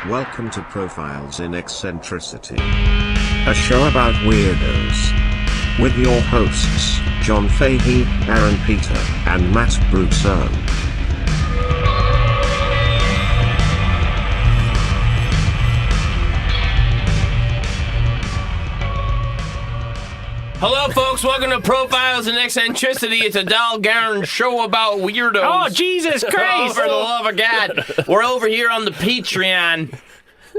Welcome to Profiles in Eccentricity, a show about weirdos. With your hosts, John Fahey, Aaron Peter, and Matt Brousseau. Hello, folks. Welcome to Profiles in Eccentricity. It's a Dal Garn show about weirdos. Oh, Jesus Christ! Oh, for the love of God. We're over here on the Patreon.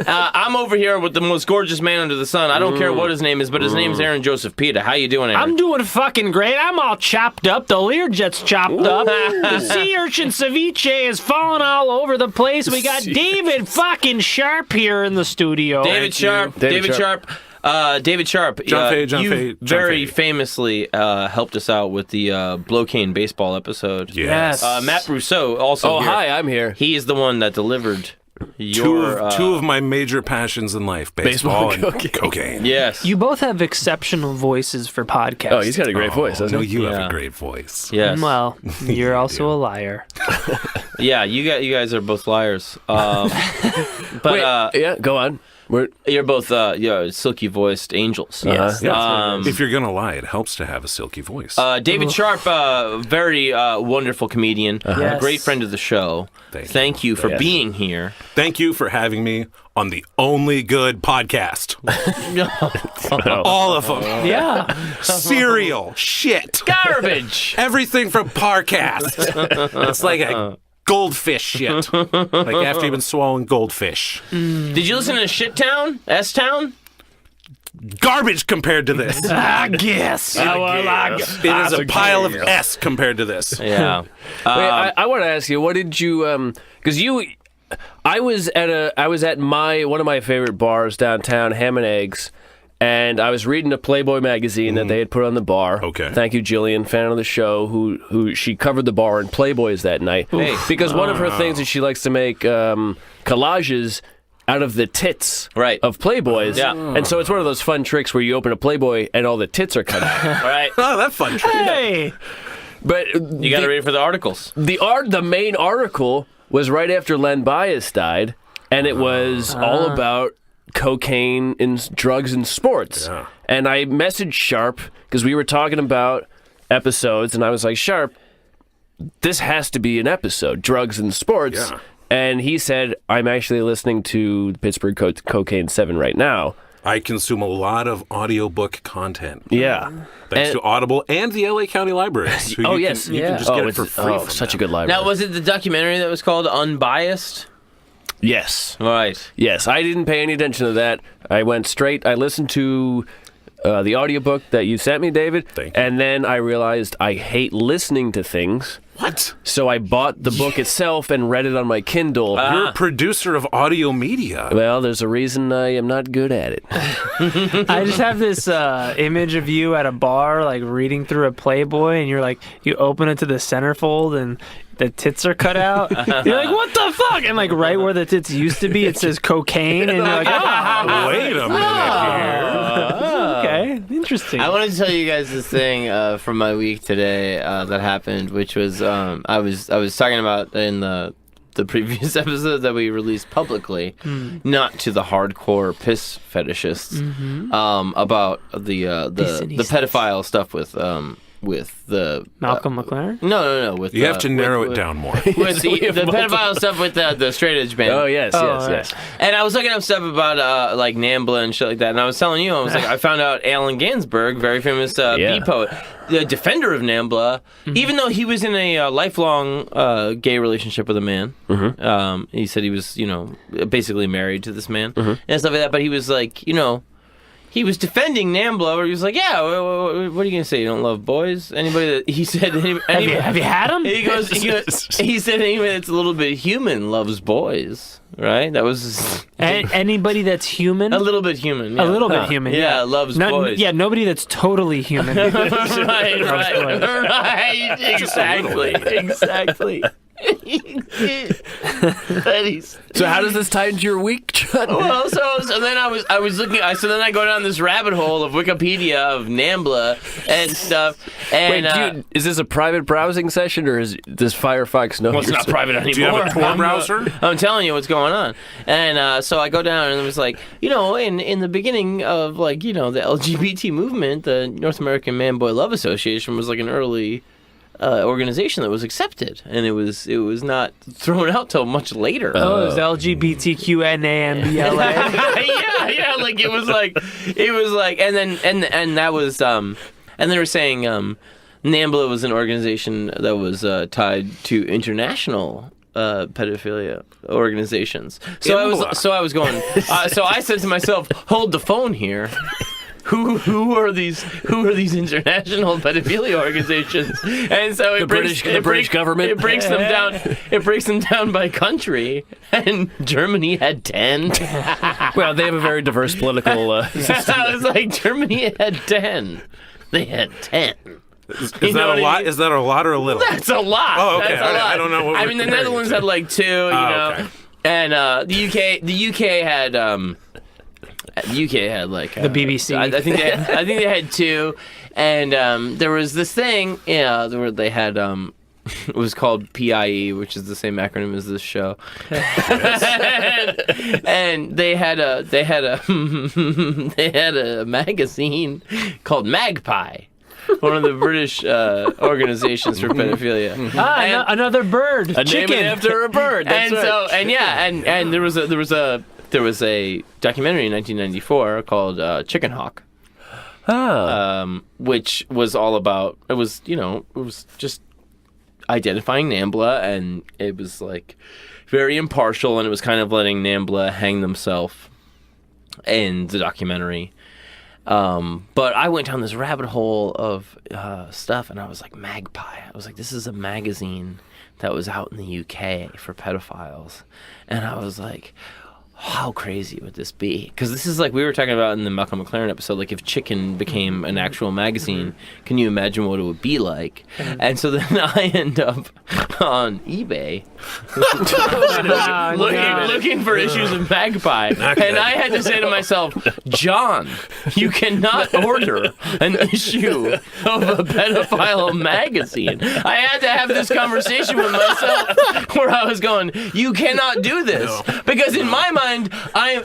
I'm over here with the most gorgeous man under the sun. I don't care what his name is, but his name's Aaron Joseph Peter. How you doing, Aaron? I'm doing fucking great. I'm all chopped up. The Learjet's chopped up. The sea urchin ceviche is falling all over the place. We got David fucking Sharp here in the studio. David Sharp. David Sharp. John Fahey, you very famously helped us out with the Blocaine baseball episode. Yes. Matt Brousseau also Oh, here. hi, I'm here. He is the one that delivered your... Two of my major passions in life, baseball and cocaine. Yes. You both have exceptional voices for podcasts. Oh, he's got a great voice, doesn't No, he? you have Yeah. a great voice. Yes. Well, you're also a liar. Yeah, you guys are both liars. But Wait, yeah, go on. you're both silky voiced angels. Yes. If you're gonna lie, it helps to have a silky voice. David Sharp, very wonderful comedian, Yes. great friend of the show. Thank you for being here. Thank you for having me on the only good podcast. All of them. Yeah. Cereal, shit, Garbage. everything from Parcast. It's like a goldfish shit. Like after you've been swallowing goldfish. Did you listen to Shit Town? S-Town? Garbage compared to this. I guess. It is a pile of S compared to this. Yeah. Wait, I want to ask you, what did you? Because I was at one of my favorite bars downtown, Ham and Eggs, and I was reading a Playboy magazine that they had put on the bar. Okay. Thank you, Jillian, fan of the show, who she covered the bar in Playboys that night. Hey. Because one of her things is she likes to make collages out of the tits of Playboys. Yeah. And so it's one of those fun tricks where you open a Playboy and all the tits are cut out. All right. Oh, that's fun. Hey. But You got to read for the articles. the main article was right after Len Bias died, and it was all about cocaine and drugs and sports. Yeah. And I messaged Sharp because we were talking about episodes, and I was like, Sharp, this has to be an episode, drugs and sports. Yeah. And he said, I'm actually listening to Pittsburgh Cocaine 7 right now. I consume a lot of audiobook content. Yeah. Thanks And- to Audible and the LA County Libraries. who you yes. Can, you can just get it for free. From such them. a good library. Now, was it the documentary that was called Unbiased? Yes. Right. Yes, I didn't pay any attention to that. I went straight. I listened to the audiobook that you sent me, David. Thank you. And then I realized I hate listening to things. What? So I bought the book itself and read it on my Kindle. You're a producer of audio media. Well, there's a reason I am not good at it. I just have this image of you at a bar, like reading through a Playboy, and you're like, you open it to the centerfold, and the tits are cut out. You're like, what the fuck? And like right where the tits used to be, it says cocaine, and you're like, oh, Wait a minute here. okay, interesting. I wanted to tell you guys this thing from my week today that happened, which was I was talking about in the previous episode that we released publicly, not to the hardcore piss fetishists, about the pedophile stuff with the Malcolm McLaren? No. With You have to narrow it down more. With the pedophile stuff with the straight edge band. Oh, yes. And I was looking up stuff about like NAMBLA and shit like that, and I was telling you, I was like, I found out Allen Ginsberg, very famous B poet, the defender of NAMBLA, even though he was in a lifelong gay relationship with a man. He said he was, basically married to this man and stuff like that. But he was like, he was defending NAMBLA, where he was like, "Yeah, what are you gonna say? You don't love boys? Anybody that he said, have you had him?" He said anybody that's a little bit human loves boys, right? That was Anybody that's human, a little bit human, a little bit human, yeah, loves boys. Yeah, nobody that's totally human. right, exactly. So how does this tie into your week, John? Well, so then I was looking. So then I go down this rabbit hole of Wikipedia of NAMBLA and stuff. And Wait, is this a private browsing session or is this Firefox? No, well, it's not private anymore. Do you have a Tor browser? I'm telling you what's going on. And so I go down and it was like, in the beginning of the LGBT movement, the North American Man Boy Love Association was like an early organization that was accepted, and it was not thrown out till much later. It was LGBTQNAMBLA. yeah, like it was like, and that was and they were saying NAMBLA was an organization that was tied to international pedophilia organizations. So I was going. So I said to myself, "Hold the phone here." Who are these international pedophilia organizations? And so the British government. It breaks them down. It breaks them down by country. And Germany had 10. Well, they have a very diverse political system. I was like, Germany had 10. They had 10. Is that a lot? Is that a lot or a little? That's a lot. Oh, okay. That's a lot. I don't know what I we're mean, the comparing Netherlands to. had like 2. Okay. And the UK had. The UK had like The BBC. I think they had 2, and there was this thing, where they had it was called PIE, which is the same acronym as this show, and they had a magazine called Magpie. One of the British organizations for pedophilia. Another bird. A name Chicken. after a bird. That's And right. so and there was a documentary in 1994 called Chicken Hawk, which was all about, it was just identifying NAMBLA, and it was like very impartial, and it was kind of letting NAMBLA hang themselves in the documentary. But I went down this rabbit hole of stuff, and I was like, Magpie. I was like, this is a magazine that was out in the UK for pedophiles, and I was like, how crazy would this be? Because this is like we were talking about in the Malcolm McLaren episode, like if Chicken became an actual magazine, can you imagine what it would be like? And so then I end up on eBay looking for issues of Magpie. And I had to say to myself, John, you cannot order an issue of a pedophile magazine. I had to have this conversation with myself where I was going, you cannot do this. Because in my mind, I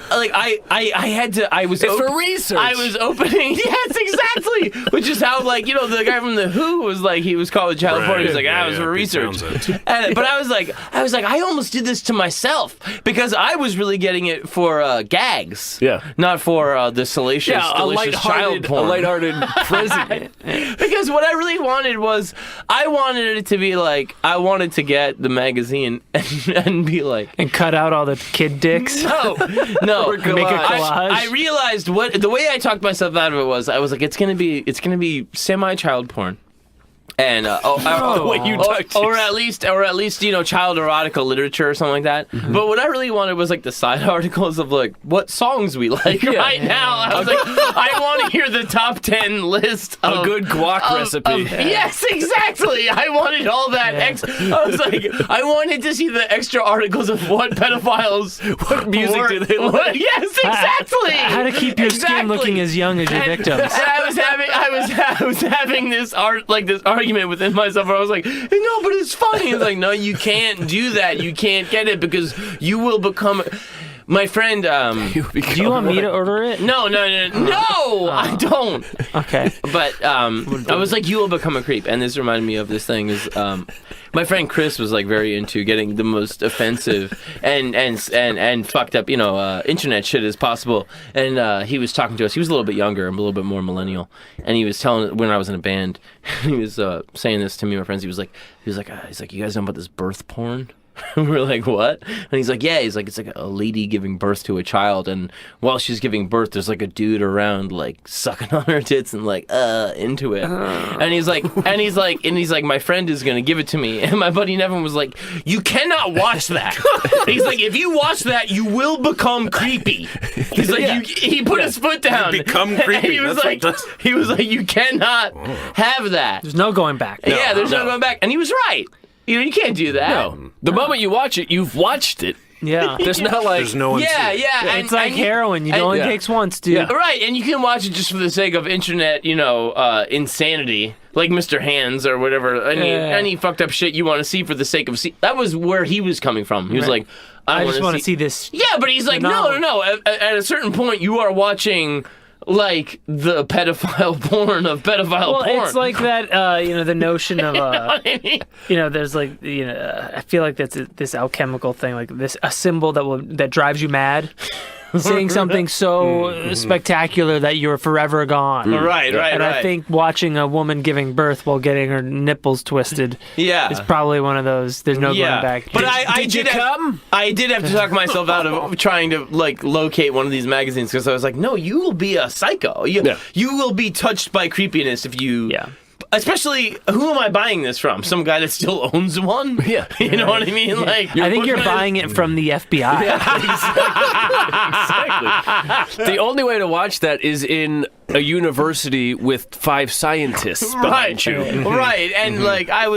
was for research. I was opening, yes, exactly. Which is how, like, the guy from The Who was like, he was called child porn. He was like, it was for research. But I was like, I almost did this to myself because I was really getting it for gags, not for the salacious, delicious child porn. A lighthearted present. Because what I really wanted was, I wanted it to be like, I wanted to get the magazine and be like, And cut out all the kid dicks. no. Make a collage. I realized the way I talked myself out of it was, I was like, it's gonna be semi-child porn. And or at least child erotica literature or something like that. Mm-hmm. But what I really wanted was like the side articles of like what songs we like right now. I was like, I want to hear the top 10 list of a good guac recipe. Yes, exactly. I wanted all that. I was like, I wanted to see the extra articles of what pedophiles, what music do they like? Yes, exactly. How to keep your skin looking as young as your victims. And I was having this argument within myself where I was like, no, but it's funny. It's like, no, you can't do that. You can't get it because you will become. My friend, do you want me to order it? No, I don't. Okay. But I was like, you will become a creep, and this reminded me of this thing. Is my friend Chris was like very into getting the most offensive and fucked up, internet shit as possible. And he was talking to us. He was a little bit younger, a little bit more millennial, and he was telling when I was in a band. He was saying this to me, and my friends. He was like, you guys know about this birth porn? We were like, what? And he's like, yeah. He's like, it's like a lady giving birth to a child, and while she's giving birth, there's like a dude around, like sucking on her tits and like into it. And he's like, my friend is gonna give it to me, and my buddy Nevin was like, you cannot watch that. He's like, if you watch that, you will become creepy. He's like, he put his foot down. You become creepy. He was like, you cannot have that. There's no going back. There's no going back, and he was right. You can't do that. No. The moment you watch it, you've watched it. Yeah. There's not like There's no one. Yeah. And it's like heroin. It only takes once, dude. Yeah. Right, and you can watch it just for the sake of internet, insanity, like Mr. Hands or whatever. Any fucked up shit you want to see for the sake of that was where he was coming from. He was like, I just want to see this. Yeah, but he's like, no. At a certain point, you are watching like the pedophile porn of pedophile porn. Well, it's like that. The notion of what I mean? there's like I feel like that's this alchemical thing, like a symbol that drives you mad. Saying something so spectacular that you're forever gone. Right. And I think watching a woman giving birth while getting her nipples twisted is probably one of those. There's no going back. But I did have to talk myself out of trying to like locate one of these magazines because I was like, no, you will be a psycho. You will be touched by creepiness if you. Yeah. Especially, who am I buying this from? Some guy that still owns one? Yeah. You know what I mean? Like, I think you're buying it from the FBI. Exactly. The only way to watch that is in a university with 5 scientists behind you. Right. And like, I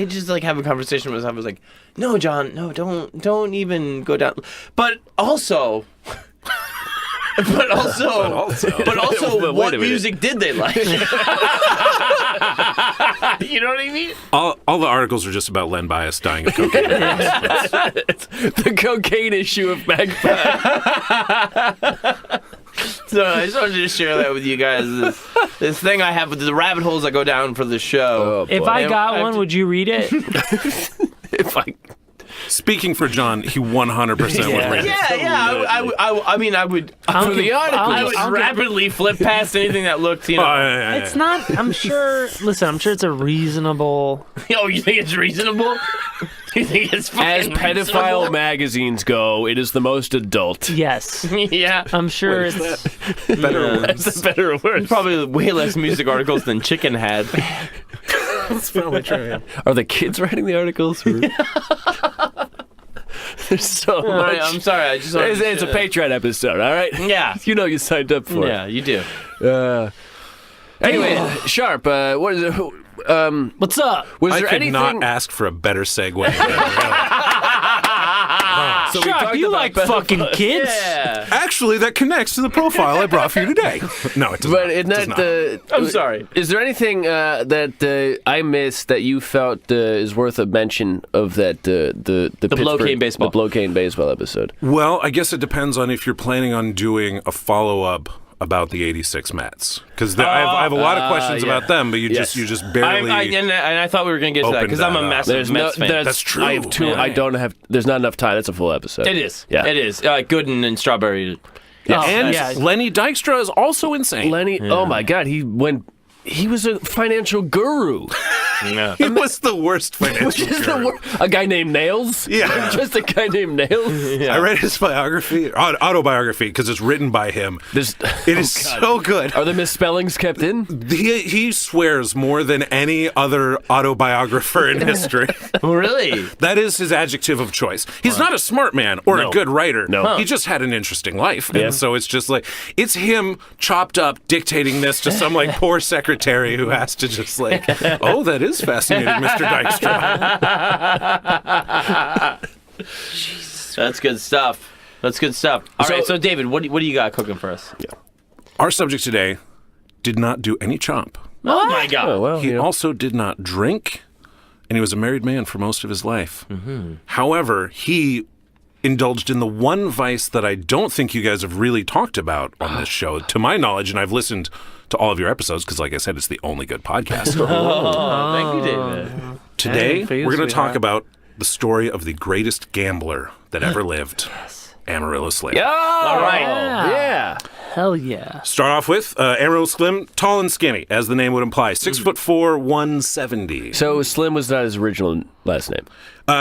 just like have a conversation with myself. I was like, no, John, no, don't even go down. But also, what music did they like? You know what I mean? All the articles are just about Len Bias dying of cocaine. It's the cocaine issue of Magpie. So I just wanted to share that with you guys. This thing I have with the rabbit holes I go down for the show. If I got one, would you read it? Speaking for John, he 100% would read it. I mean, I would. For the article, I would rapidly flip past anything that looked, It's not. I'm sure. Listen, I'm sure it's a reasonable. Oh, you think it's reasonable? You think it's fucking as pedophile reasonable? Magazines go, it is the most adult. Yes. Yeah. I'm sure it's Better or That's worse? a better word. Probably way less music articles than Chicken had. That's probably true, yeah. Are the kids writing the articles? Or... There's so much. I'm sorry. I just wanted It's a Patreon episode, all right? Yeah. You know you signed up for Yeah, you do. it. Anyway, Sharp, what is it? what's up? Was I there could anything? not ask for a better segue. So we Sharp, talked you about like fucking kids? Yeah. Actually, that connects to the profile I brought for you today. No, it does But not. isn't It does that not. I'm sorry. Is there anything that I missed that you felt is worth a mention of that the Blow-Cane baseball. the Blow-Cane baseball episode? Well, I guess it depends on if you're planning on doing a follow-up about the '86 Mets, because I have a lot of questions about them, but you just barely. And I thought we were going to get to that because I'm a Opened that up. massive Mets fan. That's true. I have two. Yeah. I don't have. There's not enough time. That's a full episode. It is. Yeah. It is. Gooden and Strawberry. Oh, and yeah. Lenny Dykstra is also insane. Lenny. Oh my God. He was a financial guru. Yeah. He was the worst financial guru. A guy named Nails? Yeah. Just a guy named Nails? I read his autobiography, because it's written by him. It is so good. Are the misspellings kept in? He swears more than any other autobiographer in history. Really? That is his adjective of choice. He's not a smart man or a good writer. No. He just had an interesting life. And so it's just like, it's him chopped up dictating this to some like poor secretary who has to just like, oh, that is fascinating, Mr. Dykstra. That's good stuff. All right, so David, what do you got cooking for us? Our subject today did not do any chomp. Oh my God. Oh, well. He also did not drink, and he was a married man for most of his life. Mm-hmm. However, he indulged in the one vice that I don't think you guys have really talked about on this show, to my knowledge, and I've listened to all of your episodes because, like I said, it's the only good podcast. Oh, thank you, David. Today, for you, we're going to talk sweetheart. about the story of the greatest gambler that ever lived, Amarillo Slim. All right. Yeah. Hell yeah. Start off with Amarillo Slim, tall and skinny, as the name would imply. 6'4", 170. So Slim was not his original last name.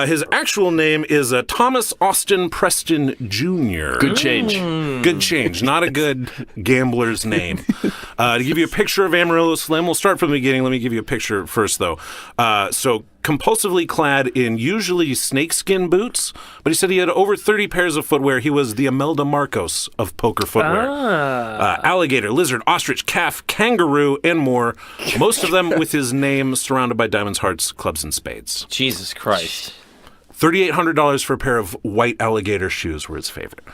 His actual name is Thomas Austin Preston Jr. Good change. Good change. Not a good gambler's name. To give you a picture of Amarillo Slim, we'll start from the beginning. Let me give you a picture first, though. So compulsively clad in usually snakeskin boots, but he said he had over 30 pairs of footwear. He was the Imelda Marcos of poker footwear. Alligator, lizard, ostrich, calf, kangaroo, and more. Most of them with his name surrounded by diamonds, hearts, clubs, and spades. Jesus Christ. $3,800 for a pair of white alligator shoes were his favorite.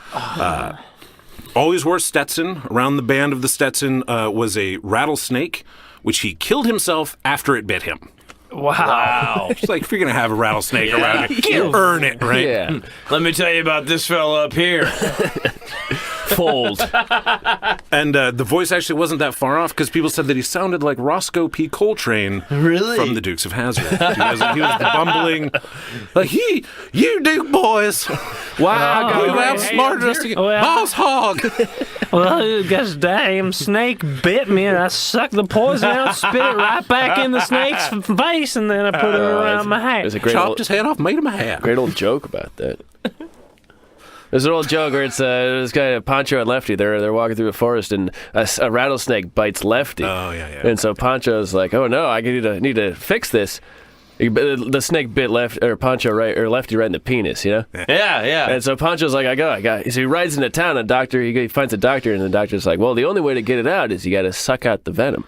Always wore Stetson. Around the band of the Stetson was a rattlesnake, which he killed himself after it bit him. Wow. It's like, if you're going to have a rattlesnake around you earn it, right? Yeah. Let me tell you about this fella up here. Fold. And the voice actually wasn't that far off because people said that he sounded like Roscoe P. Coltrane from the Dukes of Hazzard. He was the bumbling, like, you Duke boys. Wow. You outsmarted us to get boss hog. Well, this damn snake bit me, and I sucked the poison out, spit it right back in the snake's face, and then I put it around my hat. There's a great Chopped old, his head off, made him a hat. great old joke about that. There's an old joke where it's this guy, Pancho and Lefty. They're walking through a forest, and a rattlesnake bites Lefty. Oh, yeah. And so Pancho's like, "Oh no, I need to fix this." The snake bit Pancho Lefty right in the penis, you know. Yeah. And so Pancho's like, I got. So he rides into town. He finds a doctor, and the doctor's like, well, the only way to get it out is you got to suck out the venom.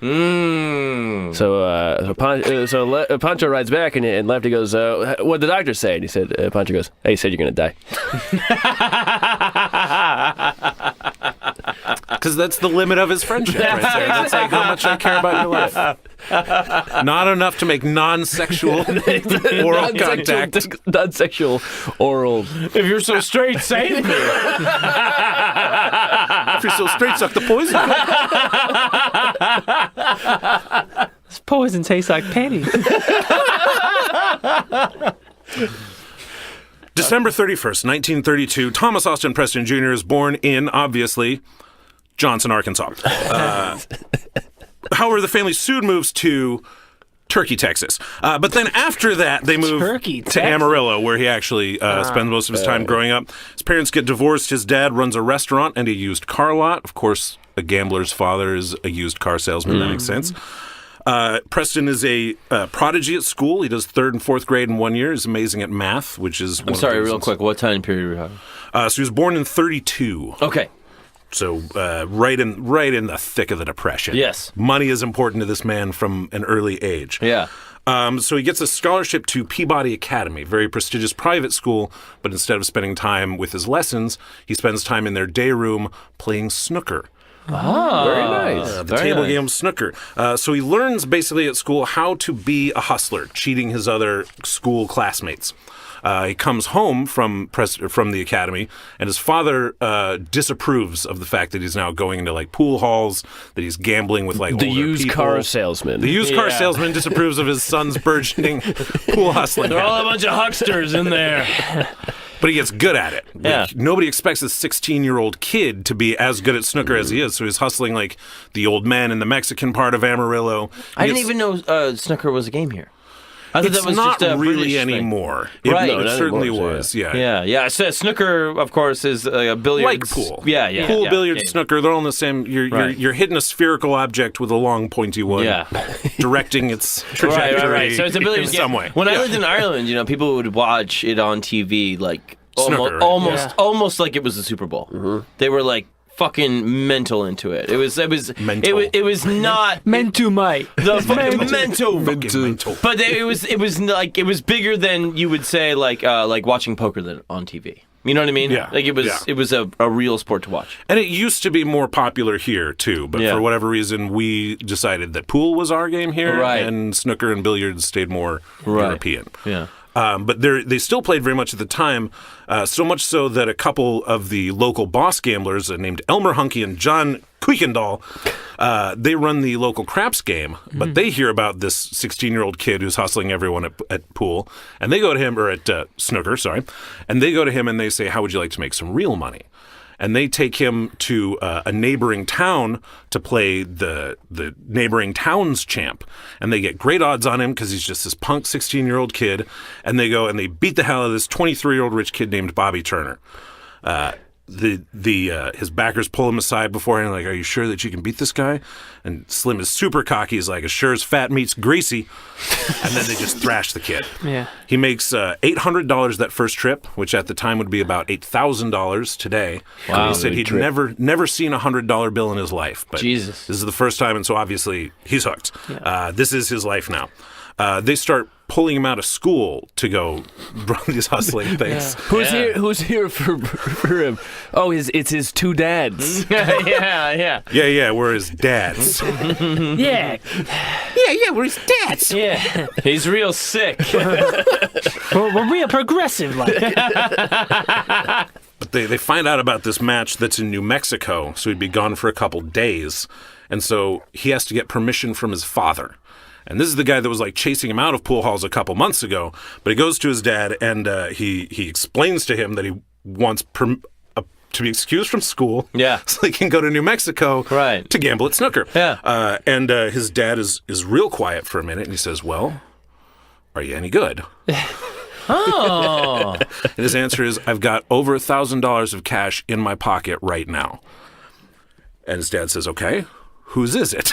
So Pancho rides back, and Lefty goes, what'd the doctor say? And he said, Pancho goes, hey, he said you're gonna die. Because that's the limit of his friendship right there. That's like how much I care about your life. Not enough to make non-sexual oral contact. Non-sexual oral. If you're so straight, save me. If you're so straight, suck the poison. This poison tastes like pennies. December 31st, 1932, Thomas Austin Preston Jr. is born in, obviously, Johnson, Arkansas. However, the family soon moves to Turkey, Texas. But then after that, they move to Amarillo, where he actually spends most of his time growing up. His parents get divorced. His dad runs a restaurant and a used car lot. Of course, a gambler's father is a used car salesman. That makes sense. Preston is a prodigy at school. He does 3rd and 4th grade in 1 year. He's amazing at math, which is I'm sorry, real quick. What time period are we having? So he was born in 32. Okay. So right in the thick of the Depression. Yes. Money is important to this man from an early age. Yeah. So he gets a scholarship to Peabody Academy, very prestigious private school, but instead of spending time with his lessons, he spends time in their day room playing snooker. Oh, very nice. The table game snooker. So he learns basically at school how to be a hustler, cheating his other school classmates. He comes home from the academy, and his father disapproves of the fact that he's now going into like pool halls, that he's gambling with like the older used people. car salesman. The used car salesman disapproves of his son's burgeoning pool hustling. They're all a bunch of hucksters in there. But he gets good at it. Yeah. Like, nobody expects a 16-year-old kid to be as good at snooker as he is, so he's hustling like the old men in the Mexican part of Amarillo. I didn't even know snooker was a game here. I thought It's that was not just a really British thing. anymore. Right. It No, not certainly anymore, was. Yeah. Yeah. So snooker, of course, is a billiards. Like pool. Yeah. Pool, billiards, game. snooker, they're all in the same. You're hitting a spherical object with a long pointy one. Yeah. Directing its trajectory Right. So it's a billiards in game. some way. When I lived in Ireland, people would watch it on TV like Snooker. almost like it was the Super Bowl. They were like fucking mental into it. It was Mental. it was not Mental might. the fucking mental. Mental. But it was like it was bigger than you would say like watching poker on TV. You know what I mean? Yeah. Like it was a real sport to watch. And it used to be more popular here too, but for whatever reason, we decided that pool was our game here, and snooker and billiards stayed more European. Yeah. But they still played very much at the time, so much so that a couple of the local boss gamblers named Elmer Hunky and John Kuykendall, they run the local craps game, but they hear about this 16-year-old kid who's hustling everyone at pool, and they go to him, or at snooker, sorry, and they go to him and they say, how would you like to make some real money? and they take him to a neighboring town to play the neighboring town's champ. And they get great odds on him because he's just this punk 16-year-old kid. And they go and they beat the hell out of this 23-year-old rich kid named Bobby Turner. His backers pull him aside beforehand, like, "Are you sure that you can beat this guy?" And Slim is super cocky. He's like, "As sure as fat meets greasy." And then they just thrash the kid. Yeah. He makes $800 that first trip, which at the time would be about $8,000 today. Wow. He said he'd never seen a $100 bill in his life. But Jesus. this is the first time, and so obviously he's hooked. Yeah. This is his life now. They start pulling him out of school to go run these hustling things. Who's here for him? Oh, it's his two dads. yeah. We're his dads. Yeah. We're his dads. Yeah. He's real sick. We're real progressive, like. But they find out about this match that's in New Mexico, so he'd be gone for a couple days. And so he has to get permission from his father. And this is the guy that was like chasing him out of pool halls a couple months ago. But he goes to his dad and he explains to him that he wants to be excused from school, so he can go to New Mexico to gamble at snooker. And his dad is real quiet for a minute, and he says, "Well, are you any good?" Oh. And his answer is, "I've got over $1,000 of cash in my pocket right now." And his dad says, "Okay. Whose is it?"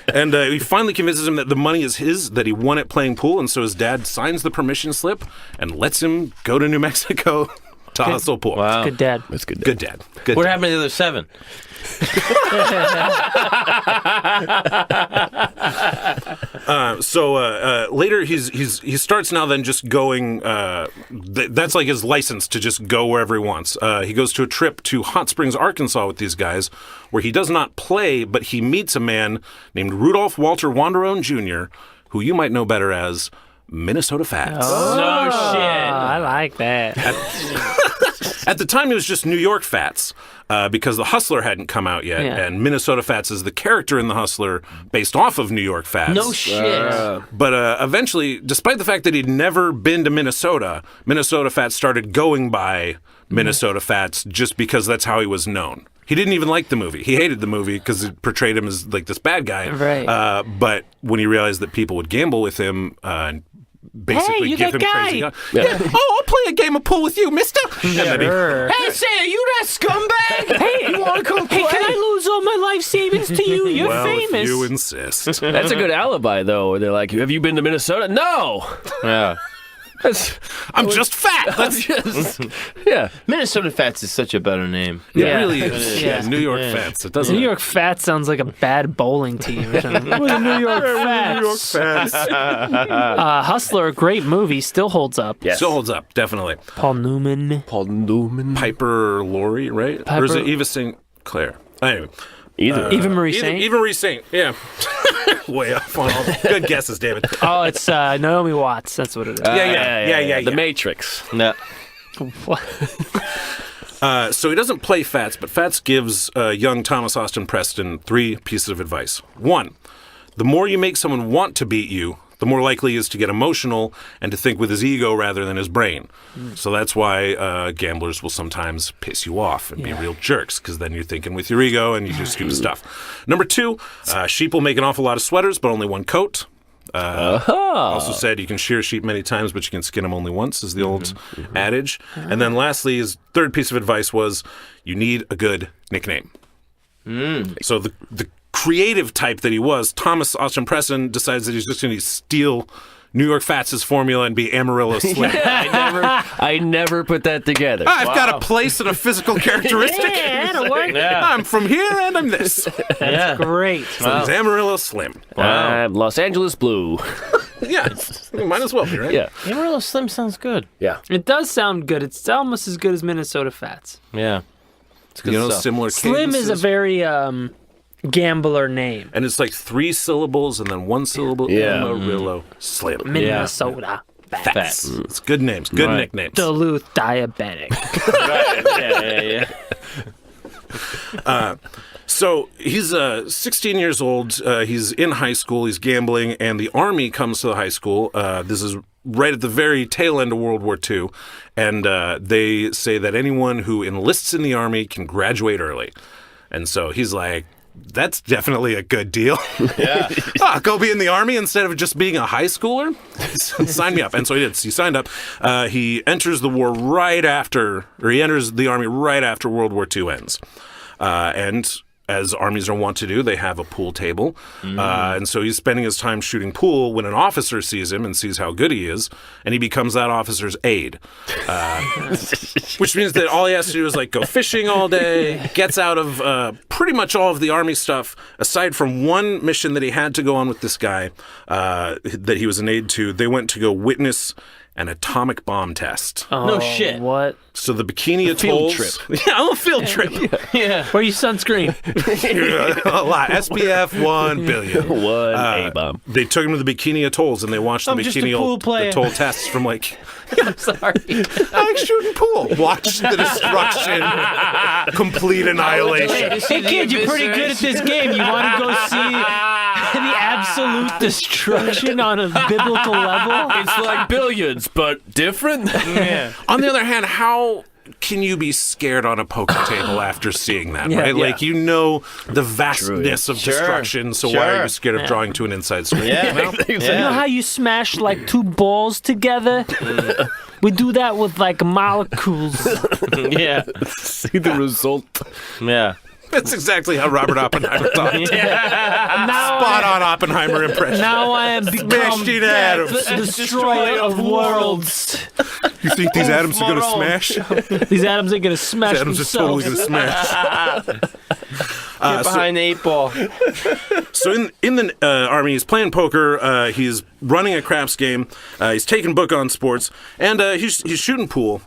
And he finally convinces him that the money is his, that he won it playing pool, and so his dad signs the permission slip and lets him go to New Mexico to hustle pool. Wow. Good dad. That's good. Good dad. Good What dad. happened to the other 7? So later he starts now then just going, that's like his license to just go wherever he wants. He goes to a trip to Hot Springs, Arkansas with these guys, where he does not play, but he meets a man named Rudolph Walter Wanderone Jr., who you might know better as Minnesota Fats. No shit. I like that. At the time, it was just New York Fats, because The Hustler hadn't come out yet, and Minnesota Fats is the character in The Hustler based off of New York Fats. No shit. But eventually, despite the fact that he'd never been to Minnesota, Minnesota Fats started going by Minnesota Fats just because that's how he was known. He didn't even like the movie. He hated the movie because it portrayed him as like this bad guy. Right. But when he realized that people would gamble with him and basically you give that him guy. crazy I'll play a game of pool with you, mister. Sure. Hey, say, are you that scumbag? Hey, you want to come play? Hey, can I lose all my life savings to you? You're Well, famous. if you insist. That's a good alibi, though. They're like, "Have you been to Minnesota?" No. Yeah. I'm just fat. That's just yeah. Minnesota Fats is such a better name. It Yeah. really is. Yeah. New York Fats. It doesn't. New York Fats sounds like a bad bowling team or something. We're the New York Fats. New York Fats. Hustler, great movie, still holds up. Yes. Still holds up, definitely. Paul Newman. Paul Newman. Piper Laurie, right? Or is it Eva St. Clair? Anyway. Either. Eva Marie Saint. Eva Marie Saint, yeah. Way off on all. Good guesses, David. Oh, it's Naomi Watts. That's what it is. Yeah. The Matrix. No. What? So he doesn't play Fats, but Fats gives young Thomas Austin Preston 3 pieces of advice. 1, the more you make someone want to beat you, the more likely he is to get emotional and to think with his ego rather than his brain. So that's why gamblers will sometimes piss you off and be real jerks, because then you're thinking with your ego and you do stupid stuff. Number 2, sheep will make an awful lot of sweaters, but only one coat. Also said you can shear a sheep many times, but you can skin them only once, is the old adage. And then lastly, his 3rd piece of advice was you need a good nickname. So the creative type that he was, Thomas Austin Preston decides that he's just going to steal New York Fats' formula and be Amarillo Slim. I never put that together. I've got a place and a physical characteristic. that'll work. I'm from here and I'm this. Yeah. Great. So he's Amarillo Slim. Los Angeles Blue. Yeah, might as well be, right? Yeah. Amarillo Slim sounds good. Yeah. It does sound good. It's almost as good as Minnesota Fats. Yeah. It's good You know, stuff. similar Slim is a cadences. very gambler name. And it's like 3 syllables and then 1 syllable. Yeah. Amarillo Slim. Minnesota Fats. Fats. It's good names, good Right. nicknames. Duluth Diabetic. Right. Yeah. So he's 16 years old. He's in high school. He's gambling, and the army comes to the high school. This is right at the very tail end of World War II, and they say that anyone who enlists in the Army can graduate early. And so he's like, that's definitely a good deal. Yeah. Go be in the Army instead of just being a high schooler? Sign me up. And so he did. He signed up. He enters the war he enters the Army right after World War II ends. And as armies are wont to do, they have a pool table. And so he's spending his time shooting pool when an officer sees him and sees how good he is, and he becomes that officer's aide. Which means that all he has to do is like go fishing all day, gets out of pretty much all of the Army stuff, aside from one mission that he had to go on with this guy that he was an aide to. They went to go witness an atomic bomb test. No shit. What? So the Bikini Atolls... field trip. Yeah, a little field trip. Yeah. Where you sunscreen? A lot. SPF 1 billion. One A-bomb. They took him to the Bikini Atolls and they watched the I'm just a Bikini pool player. Atoll tests from like... I'm sorry. I like shooting pool. Watch the destruction. Complete annihilation. Hey kid, you're pretty good at this game. You want to go see the absolute destruction on a biblical level? It's like billiards, but different. Yeah. On the other hand, how can you be scared on a poker table after seeing that, Yeah. right? Yeah. Like, you know the vastness of Sure. destruction, so why are Sure. you scared of drawing to an inside screen? Yeah. You know how you smash like two balls together? We do that with like molecules. Yeah. See the result. Yeah. That's exactly how Robert Oppenheimer talked. Now Spot on Oppenheimer impression. Now I am become Smashed in atoms. the destroyer of worlds. You think these atoms are going to smash? These atoms are gonna smash These atoms are totally themselves. going to smash. Get behind the 8 ball. So in the Army, he's playing poker, he's running a craps game, he's taking book on sports, and he's shooting pool.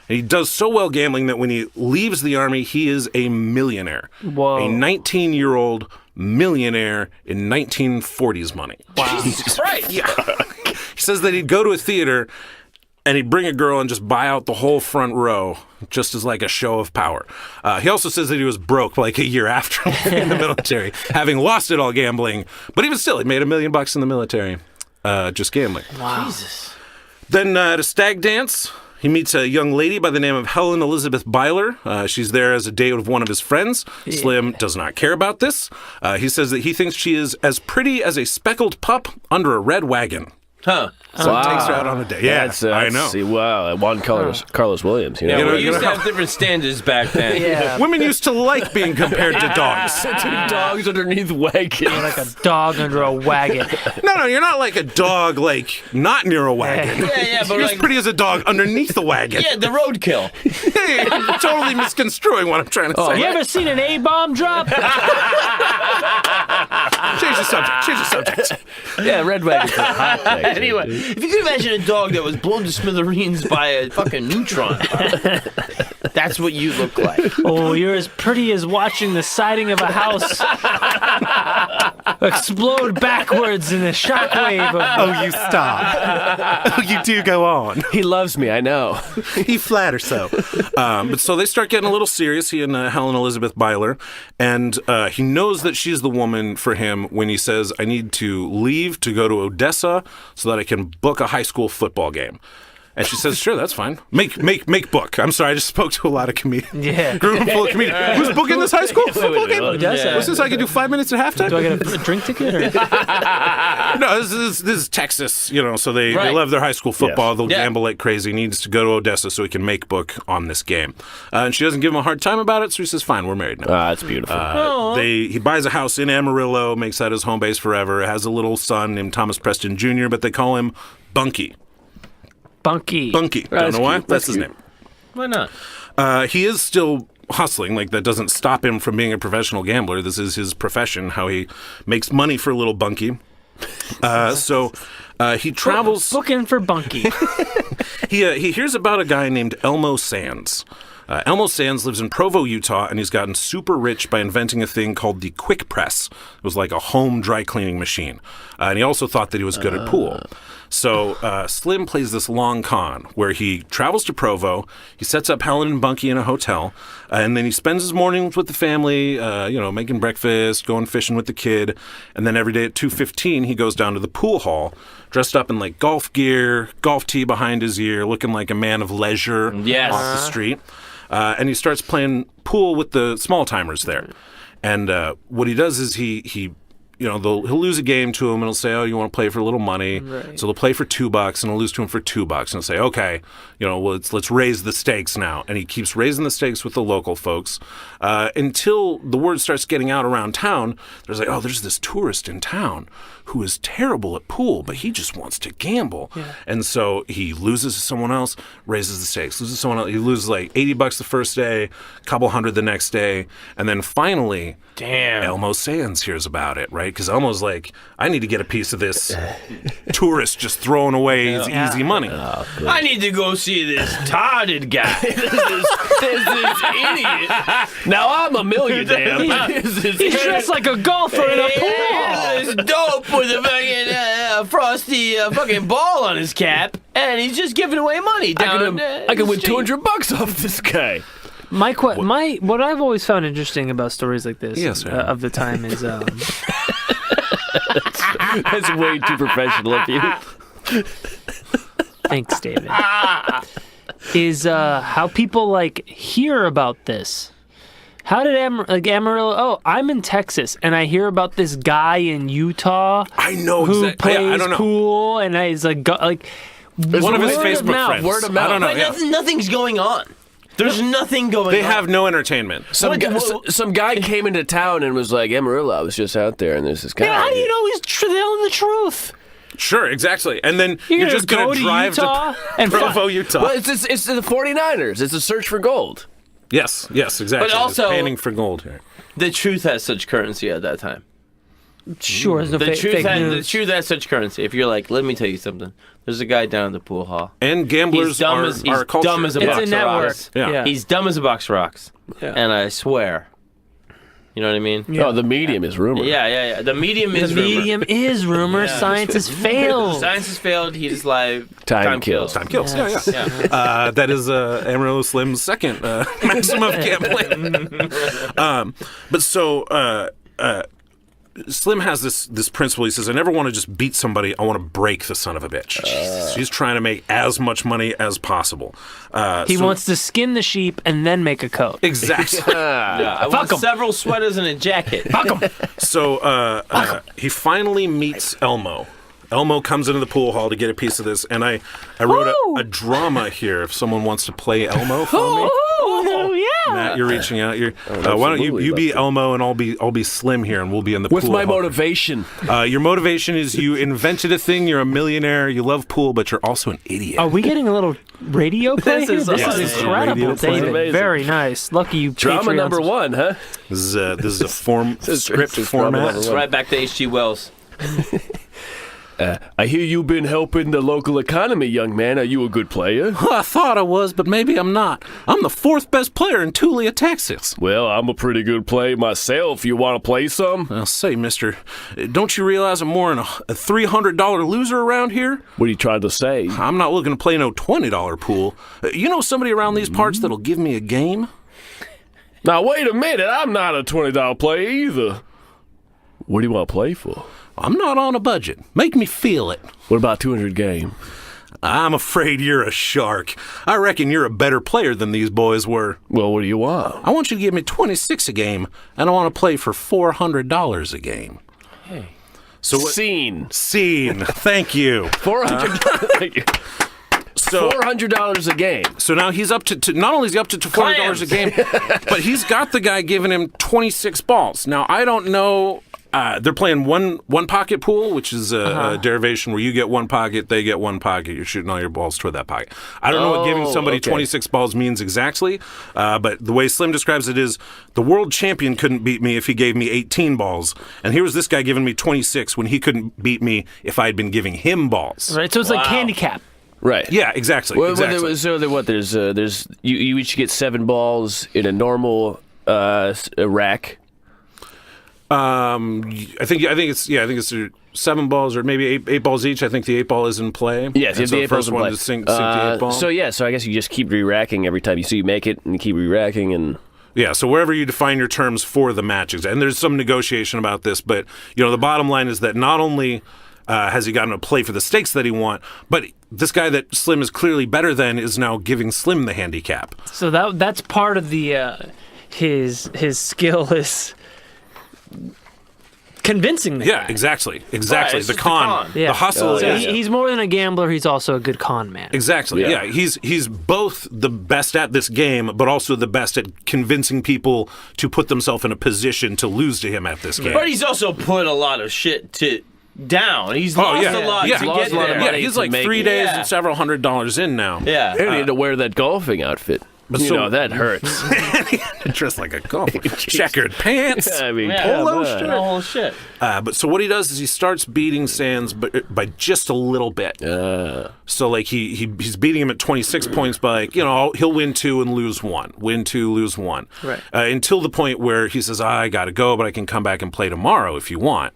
And he does so well gambling that when he leaves the Army, he is a millionaire. Whoa. A 19-year-old millionaire in 1940s money. Wow. Jesus Christ. Yeah. He says that he'd go to a theater and he'd bring a girl and just buy out the whole front row just as like a show of power. He also says that he was broke like a year after in the military, having lost it all gambling. But even still, he made $1 million in the military just gambling. Wow. Jesus. Then at a stag dance, he meets a young lady by the name of Helen Elizabeth Byler. She's there as a date with one of his friends. Slim does not care about this. He says that he thinks she is as pretty as a speckled pup under a red wagon. Huh. So he takes her out on a date. Yeah, I know. Wow, Juan Carlos Williams. You know? Yeah, know, we you used know to have different standards back then. Yeah. Women used to like being compared to dogs. Two dogs underneath wagons. Like a dog under a wagon. No, you're not like a dog, like, not near a wagon. Yeah, but You're as like, pretty as a dog underneath the wagon. yeah, the roadkill. Hey, you're totally misconstruing what I'm trying to say. You ever seen an A-bomb drop? Change the subject. Yeah, red wagons are hot. Anyway, if you could imagine a dog that was blown to smithereens by a fucking neutron, that's what you look like. Oh, you're as pretty as watching the siding of a house explode backwards in a shockwave of... Oh, you stop. Oh, you do go on. He loves me, I know. He flatters so. But so they start getting a little serious, he and Helen Elizabeth Byler, and he knows that she's the woman for him when he says, I need to leave to go to Odessa so that I can book a high school football game. And she says, sure, that's fine. Make book. I'm sorry, I just spoke to a lot of comedians. Yeah. Room full of comedians. Who's booking this high school football game? Odessa. What's this, I can do 5 minutes at halftime? Do I get a drink ticket? Or? No, this is Texas, you know, so they Right. love their high school football. They'll Yeah. gamble like crazy. He needs to go to Odessa so he can make book on this game. And she doesn't give him a hard time about it, so he says, fine, we're married now. That's beautiful. He buys a house in Amarillo, makes that his home base forever, has a little son named Thomas Preston Jr., but they call him Bunky. Bunky. Bunky. Don't know why? That's his name. Why not? He is still hustling. Like, that doesn't stop him from being a professional gambler. This is his profession, how he makes money for little Bunky. So he travels... Booking for Bunky. He hears about a guy named Elmo Sands. Elmo Sands lives in Provo, Utah, and he's gotten super rich by inventing a thing called the quick press. It was like a home dry cleaning machine. And he also thought that he was good at pool. So Slim plays this long con where he travels to Provo, he sets up Helen and Bunky in a hotel, and then he spends his mornings with the family, making breakfast, going fishing with the kid, and then every day at 2:15 he goes down to the pool hall, dressed up in like golf gear, golf tee behind his ear, looking like a man of leisure Yes. off the street, and he starts playing pool with the small timers there. And what he does is he'll lose a game to him and he'll say, oh, you want to play for a little money. Right. So they'll play for $2 and he'll lose to him for $2. And he'll say, okay, let's raise the stakes now. And he keeps raising the stakes with the local folks until the word starts getting out around town. There's like, oh, there's this tourist in town who is terrible at pool, but he just wants to gamble. Yeah. And so he loses to someone else, raises the stakes, loses to someone else. He loses like $80 the first day, a couple hundred the next day. And then finally, Elmo Sands hears about it, right? Because Elmo's like, I need to get a piece of this tourist just throwing away his easy money. Oh, I need to go see this tarded guy. this idiot. Now I'm a millionaire. He's dressed like a golfer in a pool. This dope with a fucking frosty fucking ball on his cap, and he's just giving away money down. I can win $200 off this guy. What I've always found interesting about stories like this of the time is That's way too professional of you. thanks, David. Is how people like hear about this. How did Amarillo? Oh, I'm in Texas, and I hear about this guy in Utah. I know who exactly. plays I don't know. pool, and he's like One of his word of Facebook mouth. friends. Word of mouth. I don't know. But Yeah. nothing's going on. There's nothing going on. They have no entertainment. Some guy came into town and was like, Amarillo, I was just out there, and there's this guy. Yeah, how do you know he's telling the truth? Sure, exactly. And then you're just go going to drive Utah and Provo, Utah. Well, it's the 49ers. It's a search for gold. Yes, exactly. But also- it's panning for gold here. The truth has such currency at that time. Sure, there's no The fake news. truth has such currency. If you're like, let me tell you something. There's a guy down in the pool hall. And gamblers He's dumb are as a culture. dumb as a It's box a of network. rocks. Yeah. He's dumb as a box of rocks. Yeah. And I swear. You know what I mean? Yeah. Oh, the medium is rumor. Yeah. The medium is The medium is rumor. Yeah. Science has failed. Science has failed. He's like Time kills. Time kills. Yes. Yeah. That is Amarillo Slim's second maximum of gambling. But so Slim has this principle. He says, I never want to just beat somebody. I want to break the son of a bitch. He's trying to make as much money as possible. He wants to skin the sheep and then make a coat. Exactly. Yeah, I want several sweaters and a jacket. Fuck him. So he finally meets Elmo. Elmo comes into the pool hall to get a piece of this, and I wrote a drama here if someone wants to play Elmo for me. Oh, yeah. Matt, you're reaching out. Why don't you be Elmo and I'll be Slim here, and we'll be in the What's pool my hall. motivation? Your motivation is you invented a thing. You're a millionaire. You love pool, but you're also an idiot. Are we getting a little radio play here? is This awesome. is incredible, Radio play. David. Amazing. Very nice. Lucky you. Drama Patreon number subs- one, huh? This is a script it's format. drama Right back to H.G. Wells. I hear you've been helping the local economy, young man. Are you a good player? I thought I was, but maybe I'm not. I'm the fourth best player in Tulia, Texas. Well, I'm a pretty good player myself. You want to play some? I'll say, mister, don't you realize I'm more than a $300 loser around here? What are you trying to say? I'm not looking to play no $20 pool. You know somebody around these parts that'll give me a game? Now, wait a minute. I'm not a $20 player either. What do you want to play for? I'm not on a budget. Make me feel it. What about 200 game? I'm afraid you're a shark. I reckon you're a better player than these boys were. Well, what do you want? I want you to give me 26 a game, and I want to play for $400 a game. Hey. So what? Scene. Thank you. $400. So $400 a game. So now he's up to not only is he up to $400 a game, but he's got the guy giving him 26 balls. Now I don't know. They're playing one pocket pool, which is a derivation where you get one pocket, they get one pocket. You're shooting all your balls toward that pocket. I don't know what giving somebody 26 balls means exactly, but the way Slim describes it is the world champion couldn't beat me if he gave me 18 balls, and here was this guy giving me 26 when he couldn't beat me if I had been giving him balls. Right, so it's like handicap. Right. Yeah, exactly. Well, exactly. There's you each get 7 balls in a normal rack. I think it's 7 balls or maybe eight balls each. I think the 8 ball is in play. Yes, you have so the 8 balls first in one play. to sink the 8 ball. So I guess you just keep re-racking every time. You make it, and you keep re-racking, and... Yeah, so wherever you define your terms for the match, and there's some negotiation about this, but the bottom line is that not only has he gotten to play for the stakes that he want, but this guy that Slim is clearly better than is now giving Slim the handicap. So that's part of the his skill is convincing the guy. Exactly. Right, the it's con, Yeah. the hustle. So is, he's more than a gambler. He's also a good con man. Exactly. Yeah. He's both the best at this game, but also the best at convincing people to put themselves in a position to lose to him at this game. But he's also put a lot of shit down. He's lost a lot to He's get lost a lot of there. money. he's to like make 3 it. days Yeah. and several $100s in now. Yeah. And he had to wear that golfing outfit. But That hurts. Dressed like a golfer. Checkered pants. I mean, Polo come shirt. on. The whole shit. But so what he does is he starts beating Sands by just a little bit. So like he's beating him at 26 points by he'll win 2 and lose 1. Win 2, lose 1. Right. Until the point where he says, I got to go, but I can come back and play tomorrow if you want.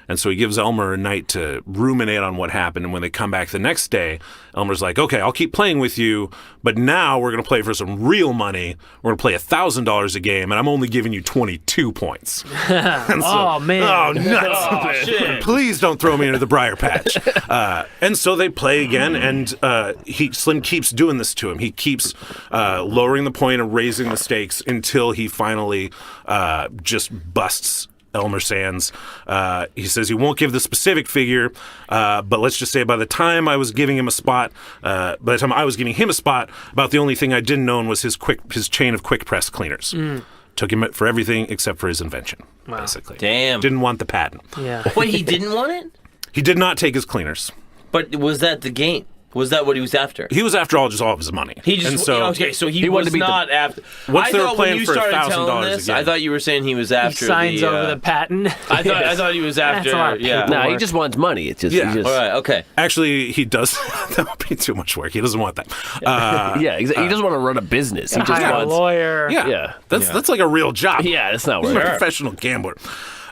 And so he gives Elmer a night to ruminate on what happened. And when they come back the next day, Elmer's like, okay, I'll keep playing with you, but now we're going to play for some real money. We're going to play $1,000 a game, and I'm only giving you 22 points. And so, Oh, man. Oh, nuts. Oh, shit. Please don't throw me into the briar patch. And so they play again, and Slim keeps doing this to him. He keeps lowering the point and raising the stakes until he finally just busts Elmer Sands. He says he won't give the specific figure, but let's just say by the time I was giving him a spot, about the only thing I didn't own was his chain of quick press cleaners. Took him for everything except for his invention, basically. Damn. Didn't want the patent. Yeah. Wait, he didn't want it? He did not take his cleaners. But was that the game? Was that what he was after? He was after all of his money. He just and so okay. So he wanted was to beat not after. Once I they were thought playing when you for started $1,000 telling this, again. I thought you were saying he was He after. signs over the patent. I thought he was after. That's a lot of Yeah. paperwork. No, he just wants money. It's just, Yeah. he just All right. Okay. Actually, he does. That would be too much work. He doesn't want that. he doesn't want to run a business. He just Hire a wants. lawyer. Yeah. That's like a real job. Yeah, that's not He's a work. professional gambler.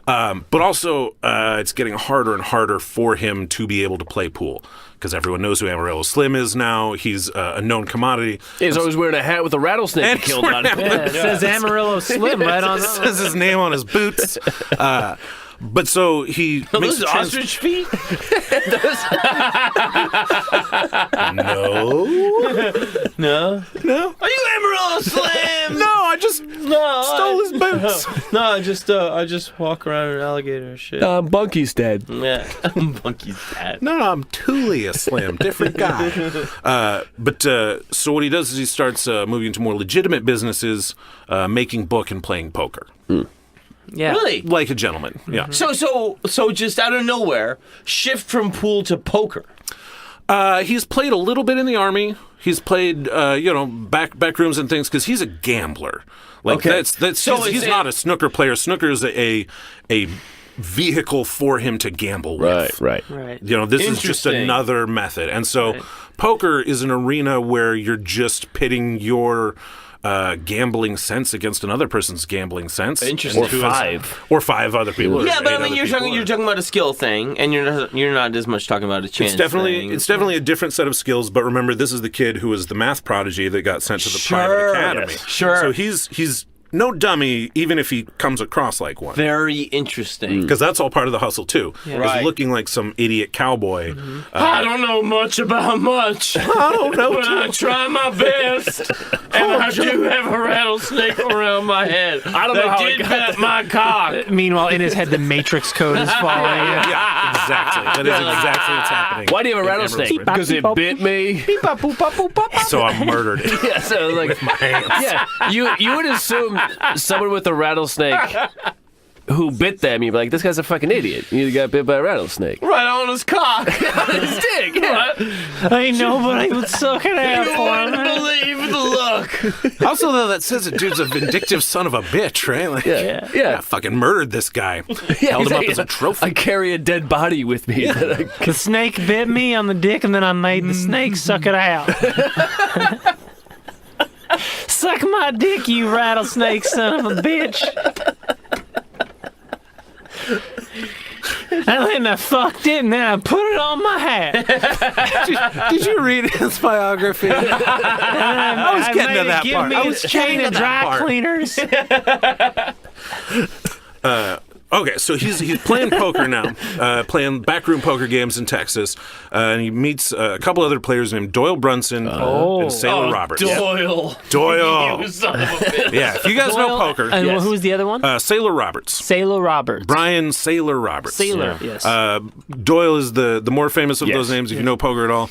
But also, it's getting harder and harder for him to be able to play pool because everyone knows who Amarillo Slim is now. He's a known commodity. He's always wearing a hat with a rattlesnake And killed on it. Yeah, it says Amarillo Slim right on It says his name on his boots. But so he Are makes those a ostrich feet? No. No. No. Are you Amarillo Slim? No, I just No. stole his boots. No, I just walk around an alligator and shit. Bunky's dead. Yeah. Monkey's dad. No, I'm Tulia Slim, different guy. So what he does is he starts moving into more legitimate businesses, making book and playing poker. Yeah. Really? Like a gentleman, yeah. So just out of nowhere, shift from pool to poker. He's played a little bit in the Army. He's played, back rooms and things because he's a gambler. Like Okay. that's So he's is not it- a snooker player. Snooker is a vehicle for him to gamble with. Right. Right. This is just Interesting. another method. And so poker is an arena where you're just pitting your gambling sense against another person's gambling sense. Interesting. Or five other people. Yeah, or but I eight mean, other you're people. talking about a skill thing, and you're not as much talking about a chance. It's definitely thing. a different set of skills, but remember, this is the kid who was the math prodigy that got sent to the private academy. Yes. Sure. So he's no dummy, even if he comes across like one. Very interesting. Because that's all part of the hustle too. Is Right. looking like some idiot cowboy. I don't know much about much. I don't know. But I try my best, and I do have a rattlesnake around my head. I don't know how did it got bat my cock. Meanwhile, in his head, the Matrix code is falling. Yeah, exactly. That is exactly what's happening. Why do you have a in rattlesnake? Emerald Because it bit me. Springs. So I murdered it. Yeah, so like, yeah, you would assume someone with a rattlesnake who bit them, you'd be like, this guy's a fucking idiot. You got bit by a rattlesnake. Right on his cock. His dick. Yeah. I know, but I would suck it out You for wouldn't him. believe the look. Also, though, that says that dude's a vindictive son of a bitch, right? Like, Yeah. I fucking murdered this guy. Yeah, Held him up exactly. as a trophy. I carry a dead body with me. The snake bit me on the dick, and then I made the snake suck it out. Suck my dick, you rattlesnake son of a bitch. I then I fucked it, and then I put it on my hat. Did you read his biography? I was getting to that part. I was chain of dry cleaners. Okay, so he's playing poker now, playing backroom poker games in Texas, and he meets a couple other players named Doyle Brunson and Sailor Roberts. Doyle. Doyle. Son of a bitch. Yeah, if you guys know poker, And who was the other one? Sailor Roberts. Sailor Roberts. Brian Sailor Roberts. Sailor, yes. Doyle is the more famous of those names if you know poker at all.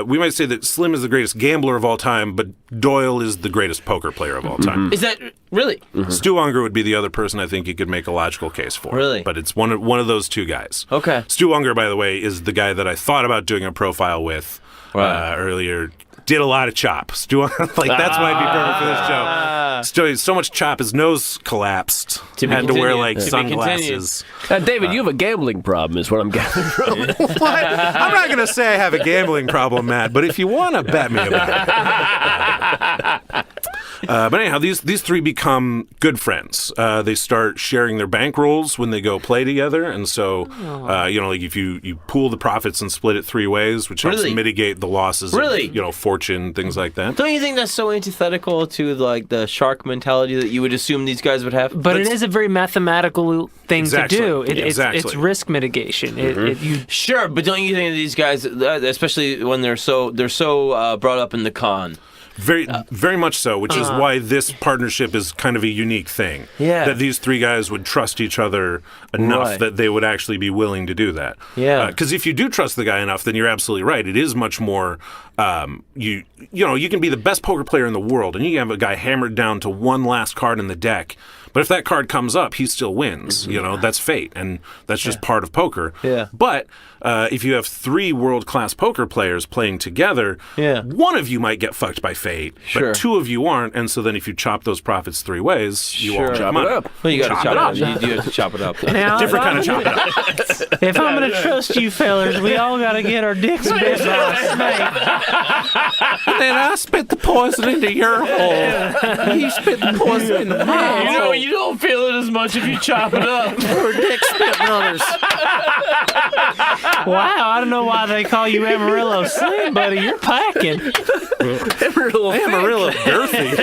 We might say that Slim is the greatest gambler of all time, but Doyle is the greatest poker player of all time. Is that really? Stu Unger would be the other person I think you could make a logical case for. Really? But it's one of those two guys. Okay. Stu Unger, by the way, is the guy that I thought about doing a profile with earlier. Did a lot of chop. Stu Unger, that's might be perfect for this show. Stu, so much chop, his nose collapsed. Had to wear like sunglasses. David, you have a gambling problem, is what I'm gathering from. What? I'm not going to say I have a gambling problem, Matt, but if you want to bet me about it. But anyhow, these three become good friends. They start sharing their bankrolls when they go play together, and so like if you pool the profits and split it three ways, which helps mitigate the losses. Of, fortune, things like that. Don't you think that's so antithetical to like the shark mentality that you would assume these guys would have? But it is a very mathematical thing to do. Exactly. It's risk mitigation. Sure, but don't you think that these guys, especially when they're so brought up in the con? Very much so, which is why this partnership is kind of a unique thing. Yeah. That these three guys would trust each other enough that they would actually be willing to do that. Yeah. Because if you do trust the guy enough, then you're absolutely right. It is much more, you can be the best poker player in the world, and you can have a guy hammered down to one last card in the deck. But if that card comes up, he still wins. That's fate, and that's just part of poker. Yeah. But if you have three world-class poker players playing together, one of you might get fucked by fate, but two of you aren't. And so then if you chop those profits three ways, you all chop it up. Well, you got to chop it up. You have to chop it up. Now, Different kind of chop it up. if I'm going to trust you fellers, we all got to get our dicks bit by a snake. And then I spit the poison into your hole. You spit the poison into my hole. You don't feel it as much if you chop it up. We're dick spit brothers. Wow, I don't know why they call you Amarillo Slim, buddy. You're packing. Amarillo girthy.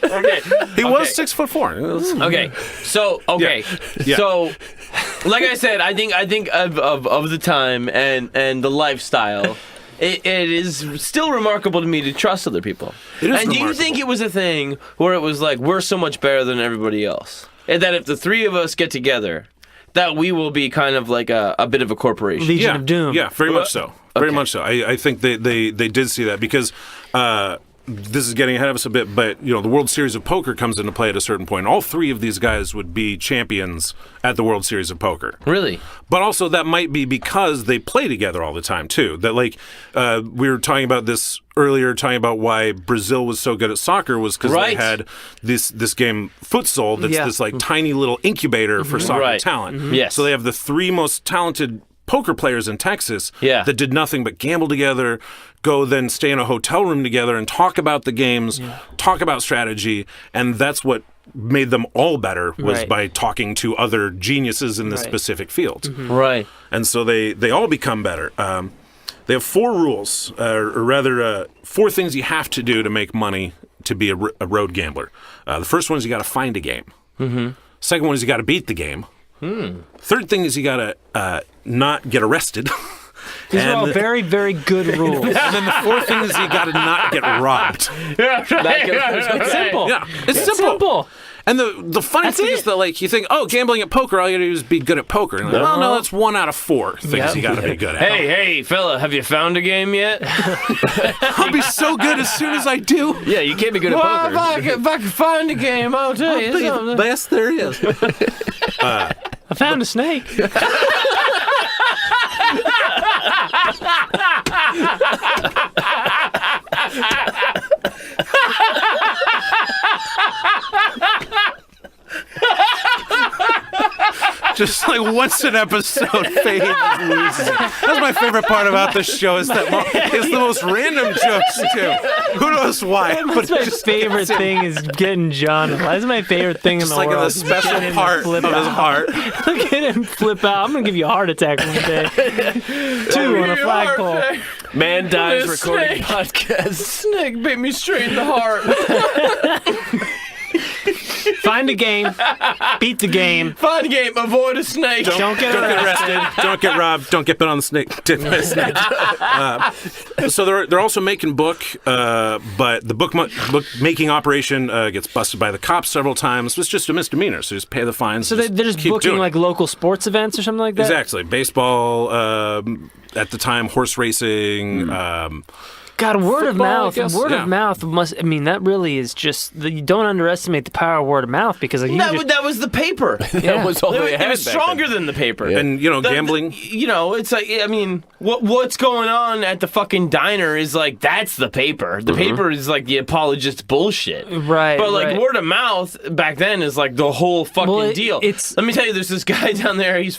Okay. He was 6'4". Okay. So So, like I said, I think of the time and the lifestyle. It is still remarkable to me to trust other people. It is and do you think it was a thing where it was like, we're so much better than everybody else? And that if the three of us get together, that we will be kind of like a bit of a corporation? Legion of Doom. Yeah, very much so. Very much so. I think they did see that because this is getting ahead of us a bit, but the World Series of Poker comes into play at a certain point. All three of these guys would be champions at the World Series of Poker. Really? But also that might be because they play together all the time too. That we were talking about this earlier, talking about why Brazil was so good at soccer was because they had this game futsal that's this like tiny little incubator for soccer talent. Yes. So they have the three most talented poker players in Texas that did nothing but gamble together, go then stay in a hotel room together and talk about the games, talk about strategy, and that's what made them all better was by talking to other geniuses in the specific field. Right. And so they all become better. They have four rules, or rather four things you have to do to make money to be a road gambler. The first one is you got to find a game. Second one is you got to beat the game. Third thing is you got to not get arrested. These are all very, very good rules. And then the fourth thing is you got to not get robbed. It's simple. Yeah, it's simple. And the funny thing is that you think, gambling at poker, all you got to do is be good at poker. And well, no, that's 1 out of 4 things you got to be good at. Hey, fella, have you found a game yet? I'll be so good as soon as I do. Yeah, you can't be good at poker. If I can find a game, I'll tell you something. The best there is. I found a snake. Just like once an episode, Faye just loses it. That's my favorite part about this show is that it's the most random jokes too. Who knows why? That's my favorite thing is getting John. That's my favorite thing in the like world. in the special part of his heart. Look at him flip out. I'm gonna give you a heart attack one day. 2 on a flagpole. Man dies recording snake. podcast. Snake bit me straight in the heart. Find a game. Beat the game. Fun game. Avoid a snake. Don't get arrested. Don't get robbed. Don't get bit on the snake. So they're also making book, but the book making operation gets busted by the cops several times. It's just a misdemeanor, so just pay the fines. So they're just keep booking doing like local sports events or something like that? Exactly. Baseball, at the time, horse racing. God, word of Football, I mouth. guess. Word of mouth must. I mean, that really is just. You don't underestimate the power of word of mouth because like That was the paper. That was all they It had was back stronger then. than the paper. And, gambling. It's like, I mean, what's going on at the fucking diner is like, that's the paper. The paper is like the apologist bullshit. Right. But like right. word of mouth back then is like the whole fucking deal. Let me tell you, there's this guy down there, he was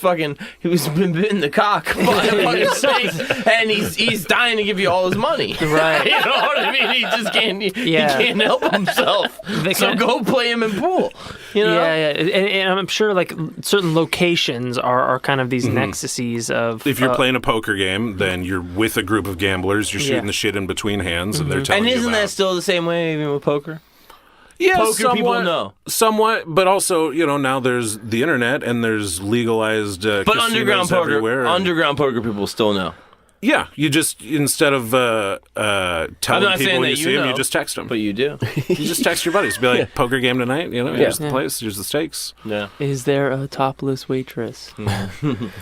been bitten the cock by a fucking snake, and he's dying to give you all his money. Right. You know what I mean? He just can't, he can't help himself. So go play him in pool. You know? Yeah. And I'm sure like certain locations are kind of these nexuses of. If you're playing a poker game, then you're with a group of gamblers. You're shooting the shit in between hands, and they're telling you And isn't about. that still the same way even with poker? Yeah, Poker people know. Somewhat, but also, now there's the internet and there's legalized But casinos underground poker, everywhere. underground poker people still know. Yeah, you just, instead of telling people when you see them, you just text them. But you do. You just text your buddies. Be like, poker game tonight, here's the place, here's the stakes. Yeah. Is there a topless waitress?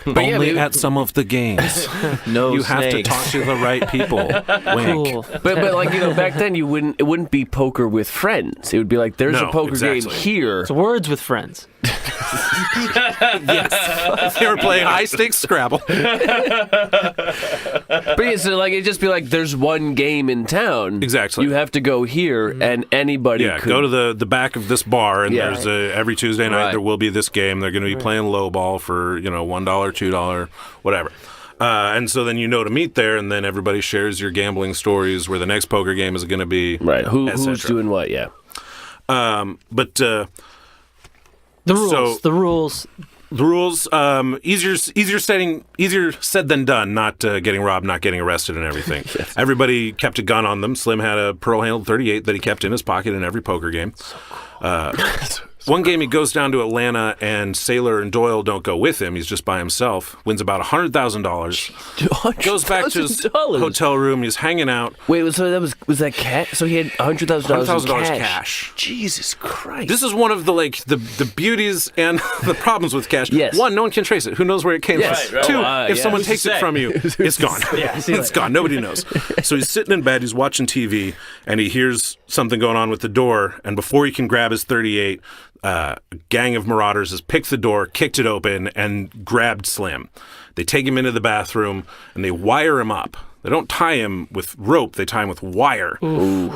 Only at some of the games. No You have to talk to the right people. Wink. Cool. But like back then it wouldn't be poker with friends. It would be like there's a poker game here. It's words with friends. Yes. They were playing high stakes Scrabble. But yeah, so like it'd just be like there's one game in town. Exactly. You have to go here, and anybody. Yeah, could... go to the back of this bar, and Yeah. there's every Tuesday night Right. there will be this game. They're going to be playing low ball for $1, $2, whatever. And so then to meet there, and then everybody shares your gambling stories where the next poker game is going to be. Right. et Who's cetera. doing what? Yeah. But The rules. So- the rules. the rules, easier said than done. Not getting robbed, not getting arrested, and everything. Yes. Everybody kept a gun on them. Slim had a pearl-handled .38 that he kept in his pocket in every poker game. One game he goes down to Atlanta, and Sailor and Doyle don't go with him. He's just by himself. Wins about $100,000. Goes back to his hotel room. He's hanging out. Wait, so was that cash? So he had $100,000 $100,000 cash. cash. Jesus Christ! This is one of the beauties and the problems with cash. Yes. One, no one can trace it. Who knows where it came Yes. from? Right, Two, right. if Yeah. someone Who's takes to it say? from you, it's gone. It's gone. Nobody knows. So he's sitting in bed. He's watching TV, and he hears something going on with the door. And before he can grab his .38, a gang of marauders has picked the door, kicked it open, and grabbed Slim. They take him into the bathroom, and they wire him up. They don't tie him with rope, they tie him with wire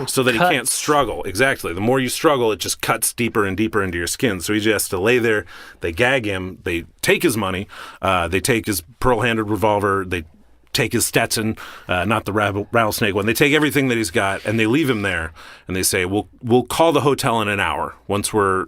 so that he can't struggle. Exactly. The more you struggle, it just cuts deeper and deeper into your skin. So he just has to lay there. They gag him. They take his money. They take his pearl-handled revolver. They take his Stetson, not the rattlesnake one. They take everything that he's got, and they leave him there. And they say, we'll call the hotel in an hour. Once we're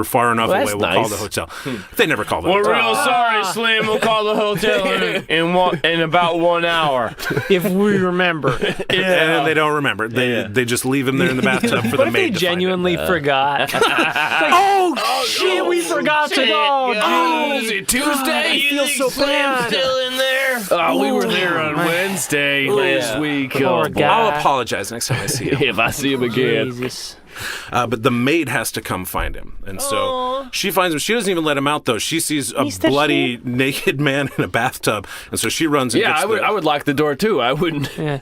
far enough away, we'll call the hotel. They never call the We're hotel. real sorry, Slim. We'll call the hotel in about 1 hour. If we remember. And they don't remember. They just leave him there in the bathtub for the What if maid they to find him. genuinely forgot? Oh, shit, we forgot to go. Oh, is it Tuesday? I feel so bad. Still in there? Oh, we were there on Wednesday last week. Poor guy. I'll apologize next time I see him. If I see him again. Jesus. But the maid has to come find him. And so she finds him. She doesn't even let him out, though. She sees a bloody, naked man in a bathtub. And so she runs and Yeah, gets I would lock the door, too. I wouldn't. Yeah.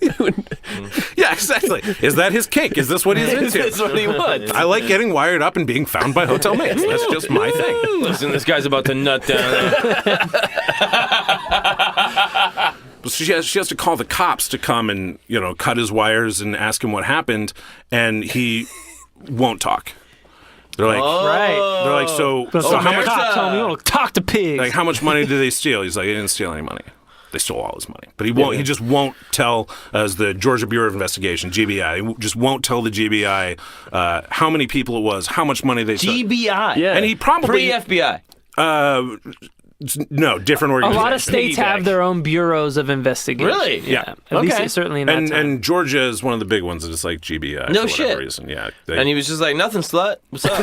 Yeah, exactly. Is that his kink? Is this what he's into? That's what he wants. I like getting wired up and being found by hotel maids. That's just my thing. Listen, this guy's about to nut down there. She has to call the cops to come and, cut his wires and ask him what happened, and he won't talk. They're like, Right. they're like, so how much? Cops told me, you want to talk to pigs. Like, how much money did they steal? He's like, he didn't steal any money. They stole all his money, but he won't. He just won't tell, as the Georgia Bureau of Investigation (GBI), he just won't tell the GBI how many people it was, how much money they took. GBI. Yeah. And he probably Pre-FBI. No, different a organization. lot of states have their own bureaus of investigation. Really? Yeah. At least Okay. certainly in that time. And Georgia is one of the big ones. It's like GBI. No for shit. whatever reason. Yeah. And he was just like, nothing, slut. What's up?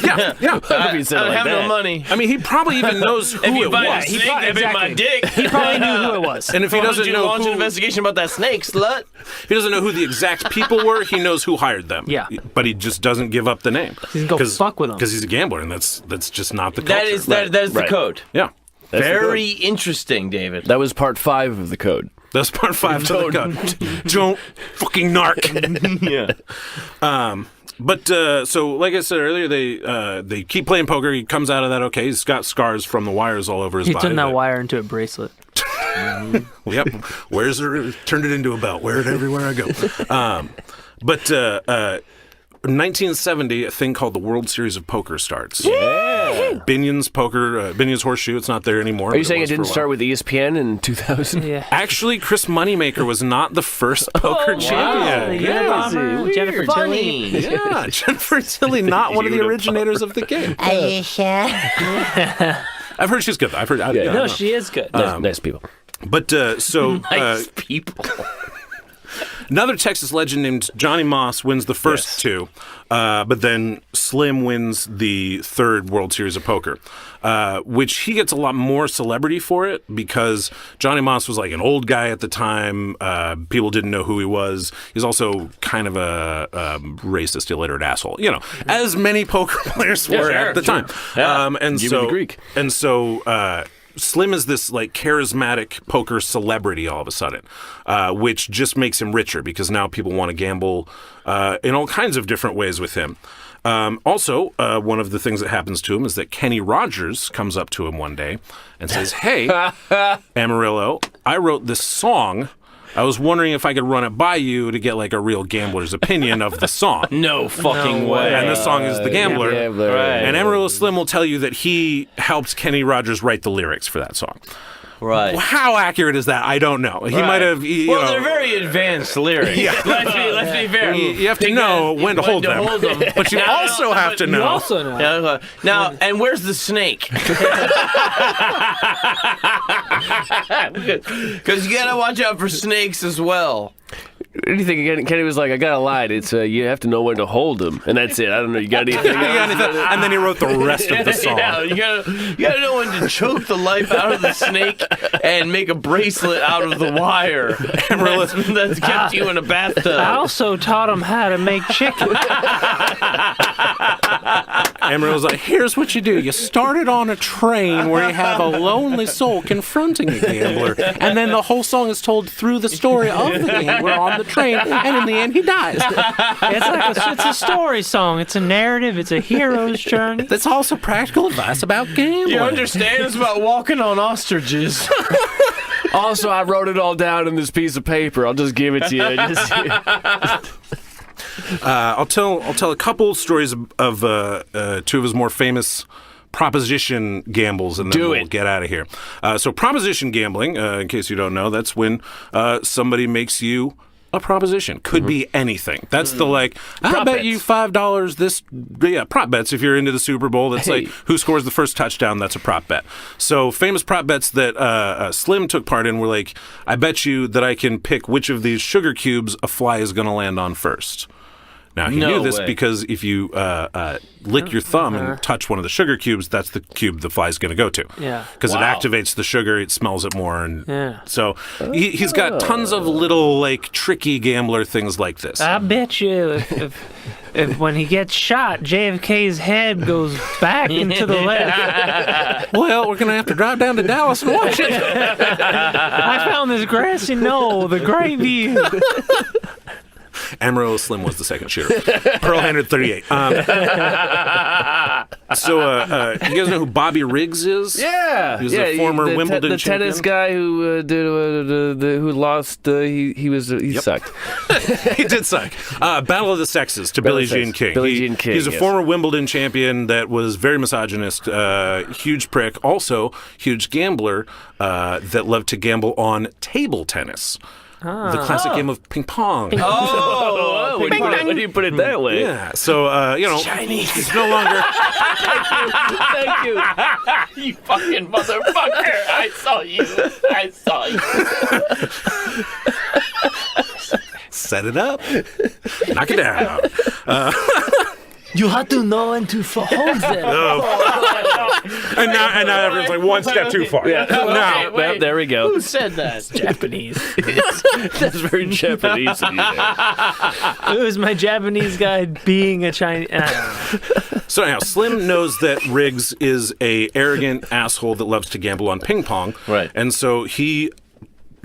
yeah. I he said don't like have that. no money. I mean, he probably even knows who If you it buy a was. snake, I bit my dick. He probably knew who it was. And if he I want doesn't you to know launch an who, investigation about that snake, slut. he doesn't know who the exact people were, he knows who hired them. Yeah. But he just doesn't give up the name. He doesn't go fuck with them. Because he's a gambler, and that's just not the culture. That is that is the Right. code. Yeah. That's the Very interesting, David. That was part 5 of the code. That's part 5 to the code. Don't fucking narc. Yeah. But so, like I said earlier, they keep playing poker. He comes out of that okay. He's got scars from the wires all over his He body. turned that wire into a bracelet. Yep. Turned it into a belt. Wear it everywhere I go. But 1970, a thing called the World Series of Poker starts. Yeah. Binion's horseshoe. It's not there anymore. Are you saying it didn't start with ESPN in 2000? Yeah. Actually, Chris Moneymaker was not the first poker champion. The Unabomber, Jennifer Funny. Tilly. Yeah, Jennifer Tilly, not one of the originators of the game. Are you sure? I've heard she's good. I've heard. I Yeah. don't No, know. she is good. Nice people. But so Nice people. another Texas legend named Johnny Moss wins the first two, but then Slim wins the third World Series of Poker, which he gets a lot more celebrity for it because Johnny Moss was like an old guy at the time. People didn't know who he was. He's also kind of a racist, illiterate asshole, as many poker players were at the time. Yeah. And Give me so, the Greek. And so Slim is this like charismatic poker celebrity all of a sudden, which just makes him richer because now people want to gamble in all kinds of different ways with him. Also, one of the things that happens to him is that Kenny Rogers comes up to him one day and says, "Hey, Amarillo, I wrote this song. I was wondering if I could run it by you to get like a real gambler's opinion of the song." No fucking way. And this song is The Gambler. Gambler. Right. And Amarillo Slim will tell you that he helped Kenny Rogers write the lyrics for that song. Right. How accurate is that? I don't know. He might have. Well, they're very advanced lyrics. Let's be fair. You have to know when to hold them. But you also have to know. You also know. Yeah, now, and where's the snake? Because you gotta watch out for snakes as well. What do you think? Again, Kenny was like, I got a line. It's you have to know when to hold them, and that's it. I don't know. You got anything? And then he wrote the rest of the song. Yeah, you gotta know when to choke the life out of the snake and make a bracelet out of the wire that's kept you in a bathtub. I also taught him how to make chicken. Amarillo's like, here's what you do. You start it on a train where you have a lonely soul confronting a gambler, and then the whole song is told through the story of the gambler on the train, and in the end he dies. It's a story song. It's a narrative. It's a hero's journey. That's also practical advice about gambling. You understand? It's about walking on ostriches. Also, I wrote it all down in this piece of paper. I'll just give it to you. I'll tell a couple stories of two of his more famous proposition gambles, and then we'll get out of here. So proposition gambling, in case you don't know, that's when somebody makes you a proposition. Could be anything. That's the like, I'll bet you $5 this, prop bets. If you're into the Super Bowl, that's like, who scores the first touchdown, that's a prop bet. So famous prop bets that Slim took part in were like, I bet you that I can pick which of these sugar cubes a fly is going to land on first. Now, he knew this because if you lick your thumb and touch one of the sugar cubes, that's the cube the fly's going to go to. Yeah. Because it activates the sugar, it smells it more. And Yeah. so he's got tons of little, like, tricky gambler things like this. I bet you if when he gets shot, JFK's head goes back into the left. Well, we're going to have to drive down to Dallas and watch it. I found this grassy knoll, the gravy. Amarillo Slim was the second shooter. Pearl Handed 38. So, you guys know who Bobby Riggs is? Yeah, He was a former Wimbledon the champion. tennis guy who who lost. He sucked. He did suck. Battle of the Sexes to Billie Jean King. Billie Jean King. He's a yes. former Wimbledon champion that was very misogynist, huge prick, also huge gambler that loved to gamble on table tennis. The classic game of ping pong. Oh, when you put it that way. Yeah, so, Chinese. he's no longer... Thank you. You fucking motherfucker! I saw you. Set it up. Knock it down. You have to know when to hold them. And now everyone's like one step too far. Yeah. Now, Wait. There we go. Who said that? Japanese. That's very Japanese of you. It was my Japanese guy being a Chinese. So anyhow, Slim knows that Riggs is a arrogant asshole that loves to gamble on ping pong. Right. And so he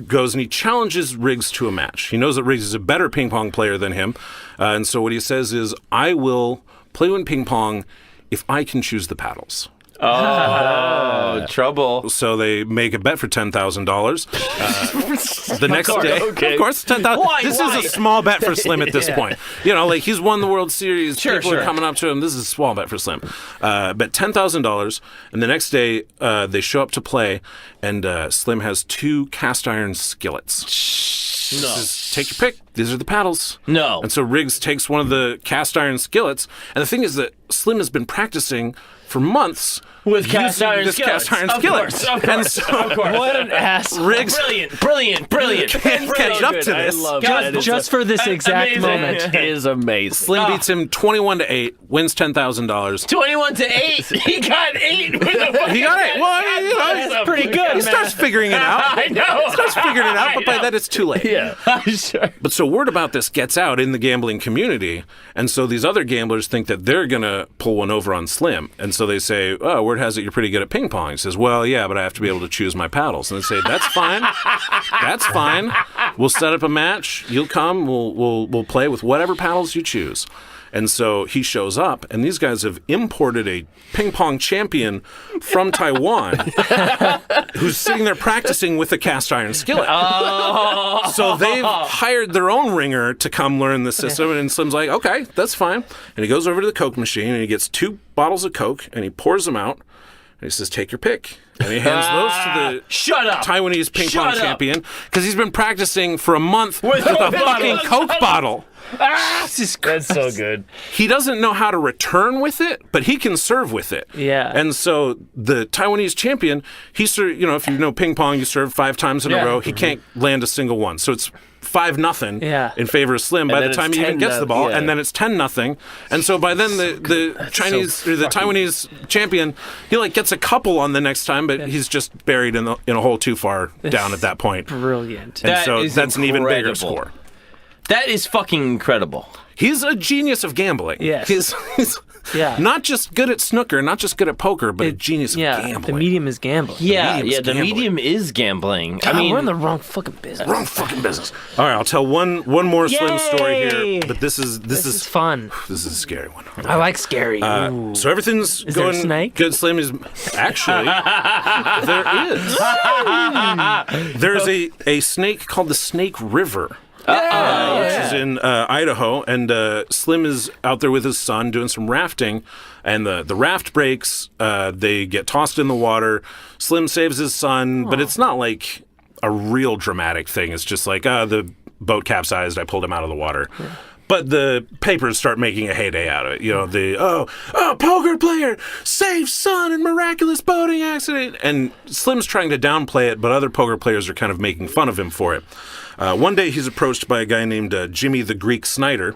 goes and he challenges Riggs to a match. He knows that Riggs is a better ping pong player than him. And so what he says is, I will play you in ping pong if I can choose the paddles. Oh, trouble. So they make a bet for $10,000. The next day, of course, $10,000. Why? This is a small bet for Slim at this point. Like he's won the World Series. People are coming up to him. This is a small bet for Slim. Bet $10,000, and the next day they show up to play, and Slim has 2 cast iron skillets. No. Says, take your pick. These are the paddles. No. And so Riggs takes one of the cast iron skillets, and the thing is that Slim has been practicing for months With cast using iron this skillets. cast iron Of skillet. course, of And course, so of course. What an ass. Riggs Brilliant. can't catch up to I this. love that. Just for this exact amazing. moment. It is amazing. Slim beats him 21-8, wins $10,000. 21 to 8. He got 8 with a fucking He got it. Well, That's pretty good, he man. starts figuring it out. I know. He starts figuring it out, but by then it's too late. Yeah. Sure. But so word about this gets out in the gambling community, and so these other gamblers think that they're going to pull one over on Slim. And so they say, oh, word has it you're pretty good at ping pong. He says, well, yeah, but I have to be able to choose my paddles. And they say, that's fine. That's fine. We'll set up a match. You'll come. We'll play with whatever paddles you choose. And so he shows up, and these guys have imported a ping pong champion from Taiwan who's sitting there practicing with a cast iron skillet. So they've hired their own ringer to come learn the system, and Slim's like, okay, that's fine. And he goes over to the Coke machine, and he gets 2 bottles of Coke, and he pours them out, and he says, take your pick. And he hands those to the Shut up. Taiwanese ping pong Shut up. champion, because he's been practicing for a month with a fucking Coke bottle. That's so good. He doesn't know how to return with it, but he can serve with it. Yeah. And so the Taiwanese champion, if you know ping pong, you serve 5 times in a row. He can't land a single one. So it's 5-0 in favor of Slim by the time he even gets the ball, and then it's 10-0. And so by then the Chinese or the Taiwanese champion, he gets a couple on the next time, but he's just buried in a hole too far down at that point. Brilliant. And That so is that's an even bigger incredible. score. That is fucking incredible. He's a genius of gambling. Yes. He's Yeah. not just good at snooker, not just good at poker, but a genius of gambling. The medium is gambling. Yeah, medium's the gambling. medium is gambling. God, we're in the wrong fucking business. Wrong fucking business. All right, I'll tell one more Slim story Yay! here, but this is fun. this is a scary one. I like scary. So everything's Is there a going snake? good. Slim is actually there is. There's a snake called the Snake River. Which is in Idaho, and Slim is out there with his son doing some rafting, and the raft breaks. They get tossed in the water. Slim saves his son, but it's not like a real dramatic thing. It's just like, the boat capsized. I pulled him out of the water. Yeah. But the papers start making a heyday out of it. Poker player saves son in miraculous boating accident. And Slim's trying to downplay it, but other poker players are kind of making fun of him for it. One day he's approached by a guy named Jimmy the Greek Snyder,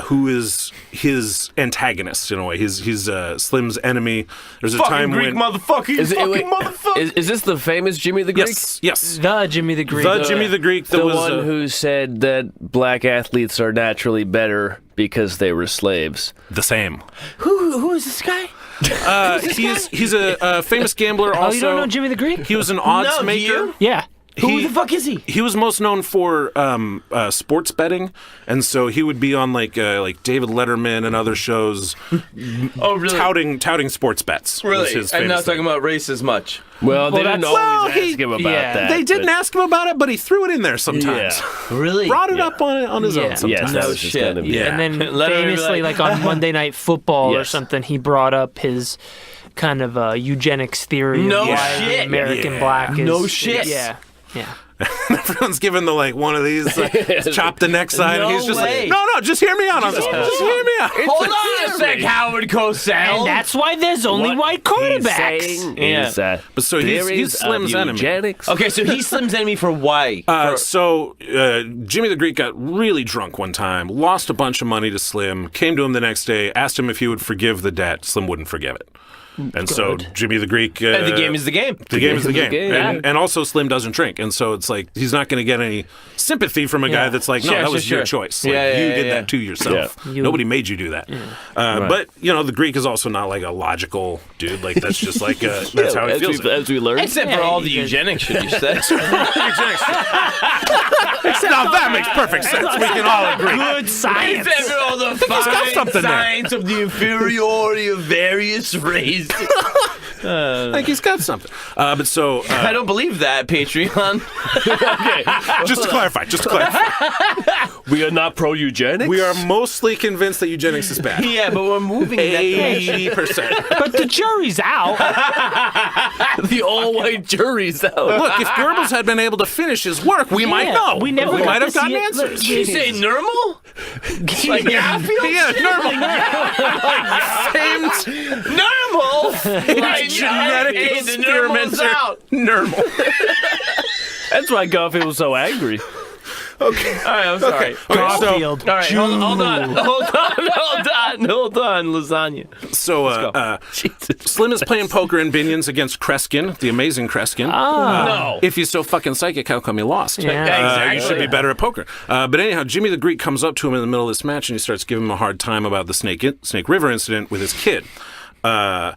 who is his antagonist in a way. He's Slim's enemy. There's a time Greek when motherfucker, motherfucker. Is this the famous Jimmy the Greek? yes, The Jimmy the Greek. Jimmy the Greek. That The was one who said that black athletes are naturally better because they were slaves. the same. Who is this guy? He's a famous gambler. Also, Oh, you don't know Jimmy the Greek? He was an odds No, do maker. you? Yeah. Who the fuck is he? He was most known for sports betting, and so he would be on like David Letterman and other shows, touting sports bets. Really? Was his I'm not famous thing. talking about race as much. Well, they didn't always he- ask him about yeah. that. They didn't ask him about it, but he threw it in there sometimes. Yeah. Really? Brought it up on his own Yeah. sometimes. Yes, that No was just shit. kind of Yeah. And then Let her be famously, like, like on Monday Night Football or Yes. something, he brought up his kind of eugenics theory. No of why shit. the American Yeah. black is. No shit. Yeah. Yeah. Everyone's given the one of these chop the neck side. No and he's just way. like, no, just hear me out on this one. Just hear me out. Hold on a sec, Howard Cosell. And that's why there's only white quarterbacks. Yeah. But so he's Slim's enemy. Okay, so he's Slim's enemy for why? So Jimmy the Greek got really drunk one time, lost a bunch of money to Slim, came to him the next day, asked him if he would forgive the debt. Slim wouldn't forgive it. And so Jimmy the Greek... And the game is the game. The game is the game. game. And also Slim doesn't drink. And so it's like he's not going to get any sympathy from a guy that's like, no, Sure, that was sure, your sure. choice. Like, Yeah, you yeah, did yeah. that to yourself. Yeah. Nobody made you do that. But, the Greek is also not like a logical dude. Like, that's just like, that's how he feels. As we learned. Except for all the eugenics shit you said. Now that makes perfect sense. We can all agree. Good science. Except for all the fine something there. science of the inferiority of various races. Like he's got something. But so... I don't believe that, Patreon. just to clarify. We are not pro-eugenics? We are mostly convinced that eugenics is bad. Yeah, but we're moving in that direction. 80%. But the jury's out. the all-white jury's out. Look, if Goebbels had been able to finish his work, we might know. We never got might to have gotten see it. answers. Did you say normal? Like Garfield? Yeah, normal. Normal? Like, genetic hey, the normal's experimenter. out. Normal. That's why Garfield was so angry. Okay. All right, I'm sorry. Garfield. All right, hold on, lasagna. So, Slim is playing poker in Binions against Kreskin, the amazing Kreskin. No. If he's so fucking psychic, how come you lost? Yeah. Exactly. You should be better at poker. But anyhow, Jimmy the Greek comes up to him in the middle of this match and he starts giving him a hard time about the Snake River incident with his kid. How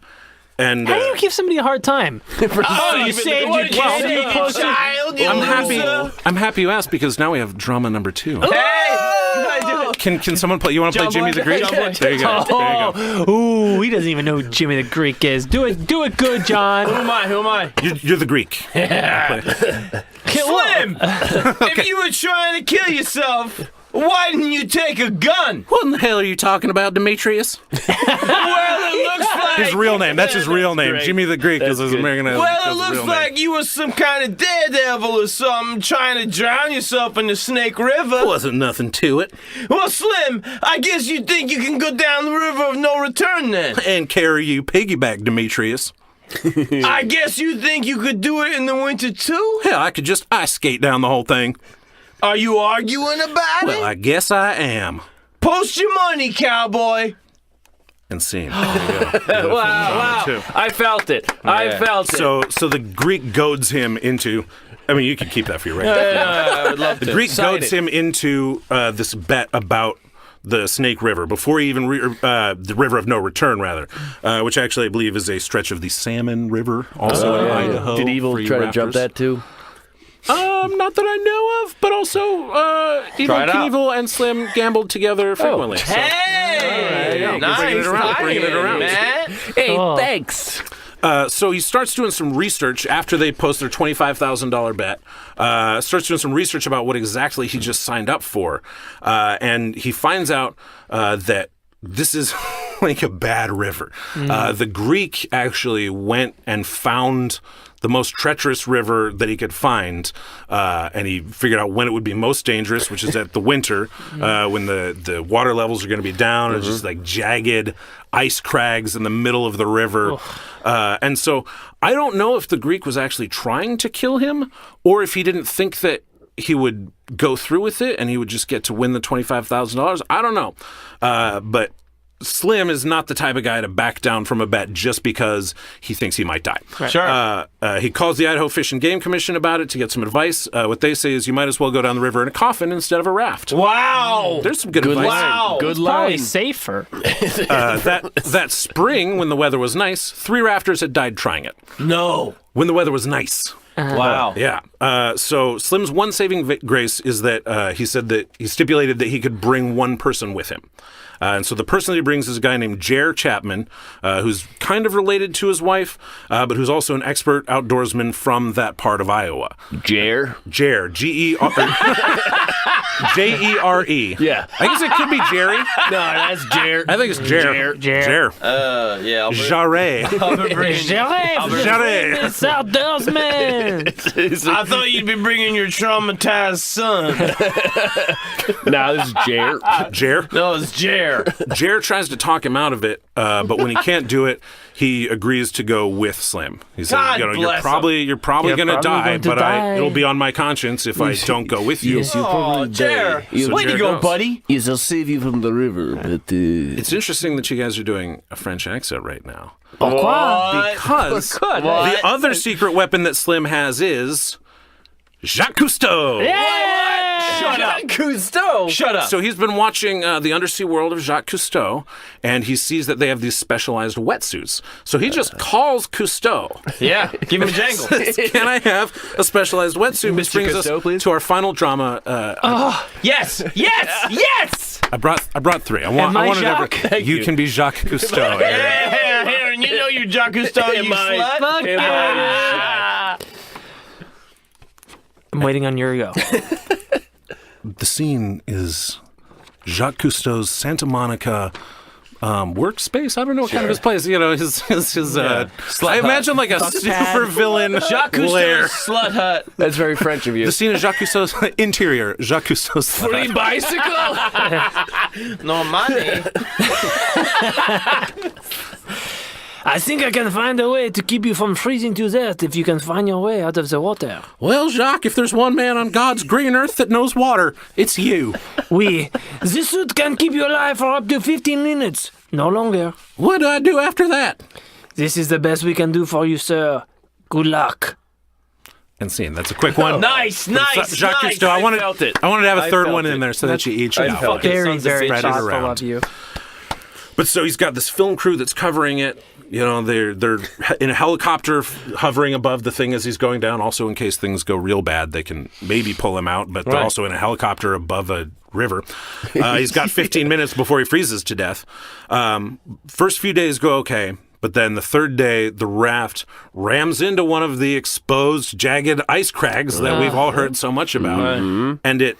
do you give somebody a hard time? Oh, you saved your kid, you pussy. child, you loser. I'm happy you asked because now we have drama number 2. Hey! Can someone play? You want to play Jump Jimmy on. the Greek? Jump on. There you go. There you go. Ooh, he doesn't even know who Jimmy the Greek is. Do it good, John. Who am I? You're the Greek. Slim! If you were trying to kill yourself, why didn't you take a gun? What in the hell are you talking about, Demetrius? Well, it looks like... His real name. That's his real name. great. Jimmy the Greek is his good. American name. Well, it looks like you were some kind of daredevil or something trying to drown yourself in the Snake River. Wasn't nothing to it. Well, Slim, I guess you think you can go down the river of no return then. And carry you piggyback, Demetrius. I guess you think you could do it in the winter too? Hell, I could just ice skate down the whole thing. Are you arguing about Well, it? I guess I am. Post your money, cowboy. And scene. There you go. Wow. Too. I felt it. I felt it. So the Greek goads him into. I mean, you can keep that for your record. I would love The to. Greek Sign goads it. him into this bet about the Snake River before he even the River of No Return, rather, which actually I believe is a stretch of the Salmon River, also in Idaho. Did Evil for you try to jump raptors. that too? Not that I know of, but also Evil Try it out. Knievel and Slim gambled together frequently. So. Hey! All right, Nice bringing it around, bringing it timing, around. man. Hey, Oh. thanks. So he starts doing some research after they post their $25,000 bet. Starts doing some research about what exactly he just signed up for, and he finds out that this is like a bad river. The Greek actually went and found the most treacherous river that he could find, and he figured out when it would be most dangerous, which is at the winter, when the water levels are going to be down. It's just like jagged ice crags in the middle of the river. And so I don't know if the Greek was actually trying to kill him or if he didn't think that he would go through with it and he would just get to win the $25,000. I don't know. But Slim is not the type of guy to back down from a bet just because he thinks he might die. Sure. He calls the Idaho Fish and Game Commission about it to get some advice. What they say is you might as well go down the river in a coffin instead of a raft. Wow. There's some good Good advice. Wow. Good Probably line. safer. That spring, when the weather was nice, 3 rafters had died trying it. No. When the weather was nice. Wow. Yeah. So Slim's one saving grace is that he said that he stipulated that he could bring one person with him. And so the person that he brings is a guy named Jer Chapman, who's kind of related to his wife, but who's also an expert outdoorsman from that part of Iowa. Jer? Jer, G-E-R... J-E-R-E. Yeah. I guess it could be Jerry. No, that's Jer. I think it's Jer. Jer. Yeah. Jarre. Jarre. It's outdoorsman. I thought you'd be bringing your traumatized son. No, this is Jer. Jer. No, it's Jer. Jer tries to talk him out of it, but when he can't do it, he agrees to go with Slim. He says, God you're bless probably going to die, going to but die. it'll be on my conscience if I don't go with you. Oh, Jer. So Way to Jer go, goes. buddy. Yes, I'll save you from the river, but... It's interesting that you guys are doing a French accent right now. What? Because the other secret weapon that Slim has is Jacques Cousteau. Shut up. Cousteau. Shut up. So he's been watching the undersea world of Jacques Cousteau, and he sees that they have these specialized wetsuits. So he just calls Cousteau. Yeah, give him a jangle. Can I have a specialized wetsuit? Which Mr. brings Cousteau, us please? to our final drama. Yes, yes, yes. I brought three. I wanted Jacques? you can be Jacques Cousteau. Here, and you know you Jacques Cousteau, you slut. Fuck yeah. I'm waiting on your go. The scene is Jacques Cousteau's Santa Monica workspace. I don't know what kind of his place. You know, his I imagine like a super villain Jacques lair. Cousteau's slut hut. That's very French of you. The scene is Jacques Cousteau's interior. Jacques Cousteau's Free bicycle? No money. I think I can find a way to keep you from freezing to death if you can find your way out of the water. Well, Jacques, if there's one man on God's green earth that knows water, it's you. Oui, this suit can keep you alive for up to 15 minutes. No longer. What do I do after that? This is the best we can do for you, sir. Good luck. And scene. That's a quick one. Nice. Jacques Cousteau. I wanted to have a third one in there so that you each I got felt one. it. Very, Sons of very bitches. thoughtful around. of you. But so he's got this film crew that's covering it. You know, they're in a helicopter hovering above the thing as he's going down. Also, in case things go real bad, they can maybe pull him out. But they're Right. also in a helicopter above a river. He's got 15 minutes before he freezes to death. First few days go okay. But then the third day, the raft rams into one of the exposed, jagged ice crags that we've all heard so much about. And it's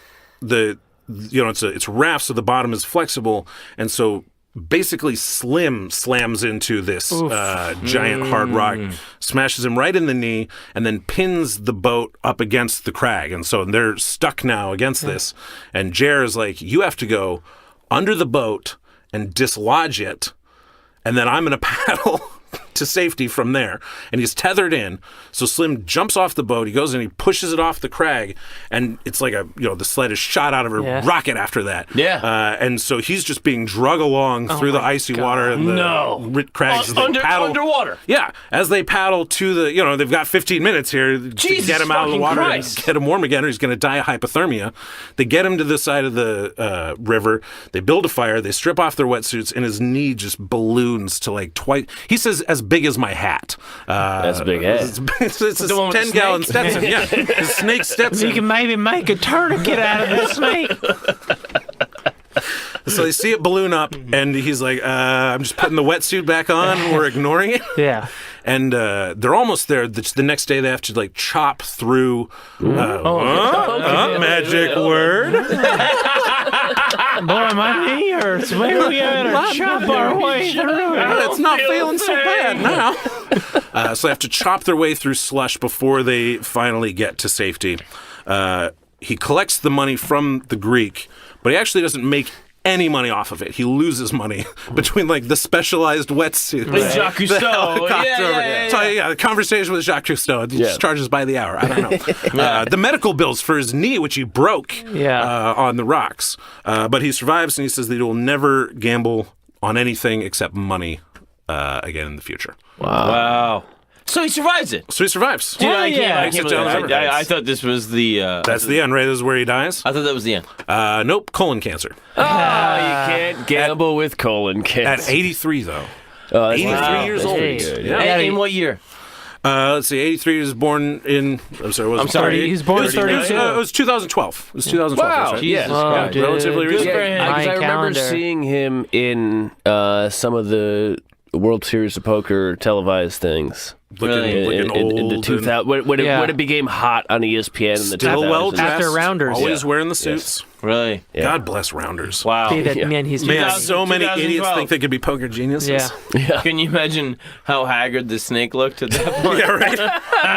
a raft, so the bottom is flexible. And so basically Slim slams into this giant hard rock, smashes him right in the knee, and then pins the boat up against the crag. And so they're stuck now against this. And Jer is like, you have to go under the boat and dislodge it, and then I'm going to paddle to safety from there. And he's tethered in. So Slim jumps off the boat. He goes and he pushes it off the crag. And it's like the sled is shot out of a rocket after that. Yeah. And so he's just being drug along through the icy water and the crags. as they paddle. Underwater. Yeah. As they paddle to the, they've got 15 minutes here to get him out of the water Christ. and get him warm again, or he's going to die of hypothermia. They get him to the side of the river. They build a fire. They strip off their wetsuits, and his knee just balloons to like twice. He says as big as my hat. That's a big hat. It's a the one with the 10-gallon snake? Stetson. Yeah, the snake Stetson. You can maybe make a tourniquet out of the snake. So they see it balloon up, and he's like, I'm just putting the wetsuit back on. We're ignoring it. Yeah. And they're almost there. The next day, they have to like chop through. Magic word. Boy, my knee hurts. Maybe we gotta chop our way through it. It's not feeling so bad now. So they have to chop their way through slush before they finally get to safety. He collects the money from the Greek, but he actually doesn't make any money off of it. He loses money between like the specialized wetsuit. And Jacques the Cousteau. helicopter Yeah. So the conversation with Jacques Cousteau. He just charges by the hour. I don't know. The medical bills for his knee, which he broke on the rocks. But he survives, and he says that he will never gamble on anything except money again in the future. Wow. So he survives it. So he survives. Dude, I can't Makes it believe down it. the river. I thought this was the... That's the end, right? This is where he dies? I thought that was the end. Nope, colon cancer. You can't gamble with colon cancer. At 83, though. Oh, that's 83 years That's old. pretty good. Yeah. In what year? Let's see, 83 was born in. I'm sorry. I'm sorry. He's born in 32. It was 2012. It was 2012. Wow. That's right. Yeah. Oh, dude. Relatively Good recent. for him. My Because I remember calendar. seeing him in some of the World Series of Poker televised things. Really? Looking in the old 2000 when it became hot on ESPN in the 2000s. Still well dressed. After Rounders. Always wearing the suits. Really? Yeah. God bless Rounders. Wow. See that man? He's Man, 2000 so many 2012. idiots think they could be poker geniuses. yeah. Can you imagine how haggard the snake looked at that point? Yeah, right.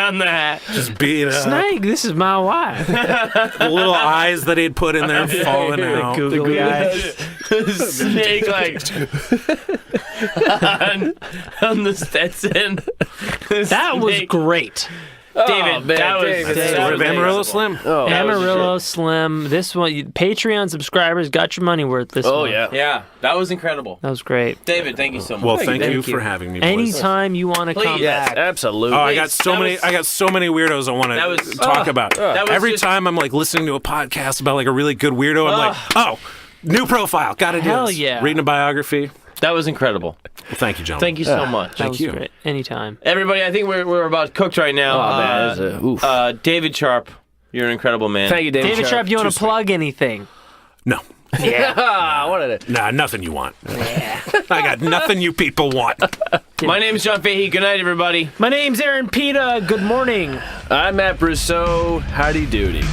On that. Just being Snake, this is my wife. the little eyes that he'd put in there falling out. Googly eyes. Snake like on the Stetson. That was great. David, man, that was David, that Sort was of Amarillo amazing. Slim. Oh, Amarillo Slim. This one, Patreon subscribers got your money worth this Oh one. yeah. Yeah, that was incredible. That was great. David, thank you so much. Well, thank you Thank you. for having me. Boys. Anytime you want to come Please. Yes, back. absolutely. Oh, I got so That many. was- I got so many weirdos I want That was- to talk about. that was Every just- time I'm like listening to a podcast about like a really good weirdo, I'm like, oh, new profile, got to do Hell this. yeah. Reading a biography. That was incredible. Well, thank you, gentlemen. Thank you so much. That was you. great. Anytime. Everybody, I think we're about cooked right now. Oh, man, that was oof. David Sharp, you're an incredible man. Thank you, David Sharp, you want to plug anything? No, Ah, what did it? nah, nothing you want. I got nothing you people want. My name is John Fahey. Good night, everybody. My name's Aaron Pita. Good morning. I'm Matt Brousseau. Howdy doody.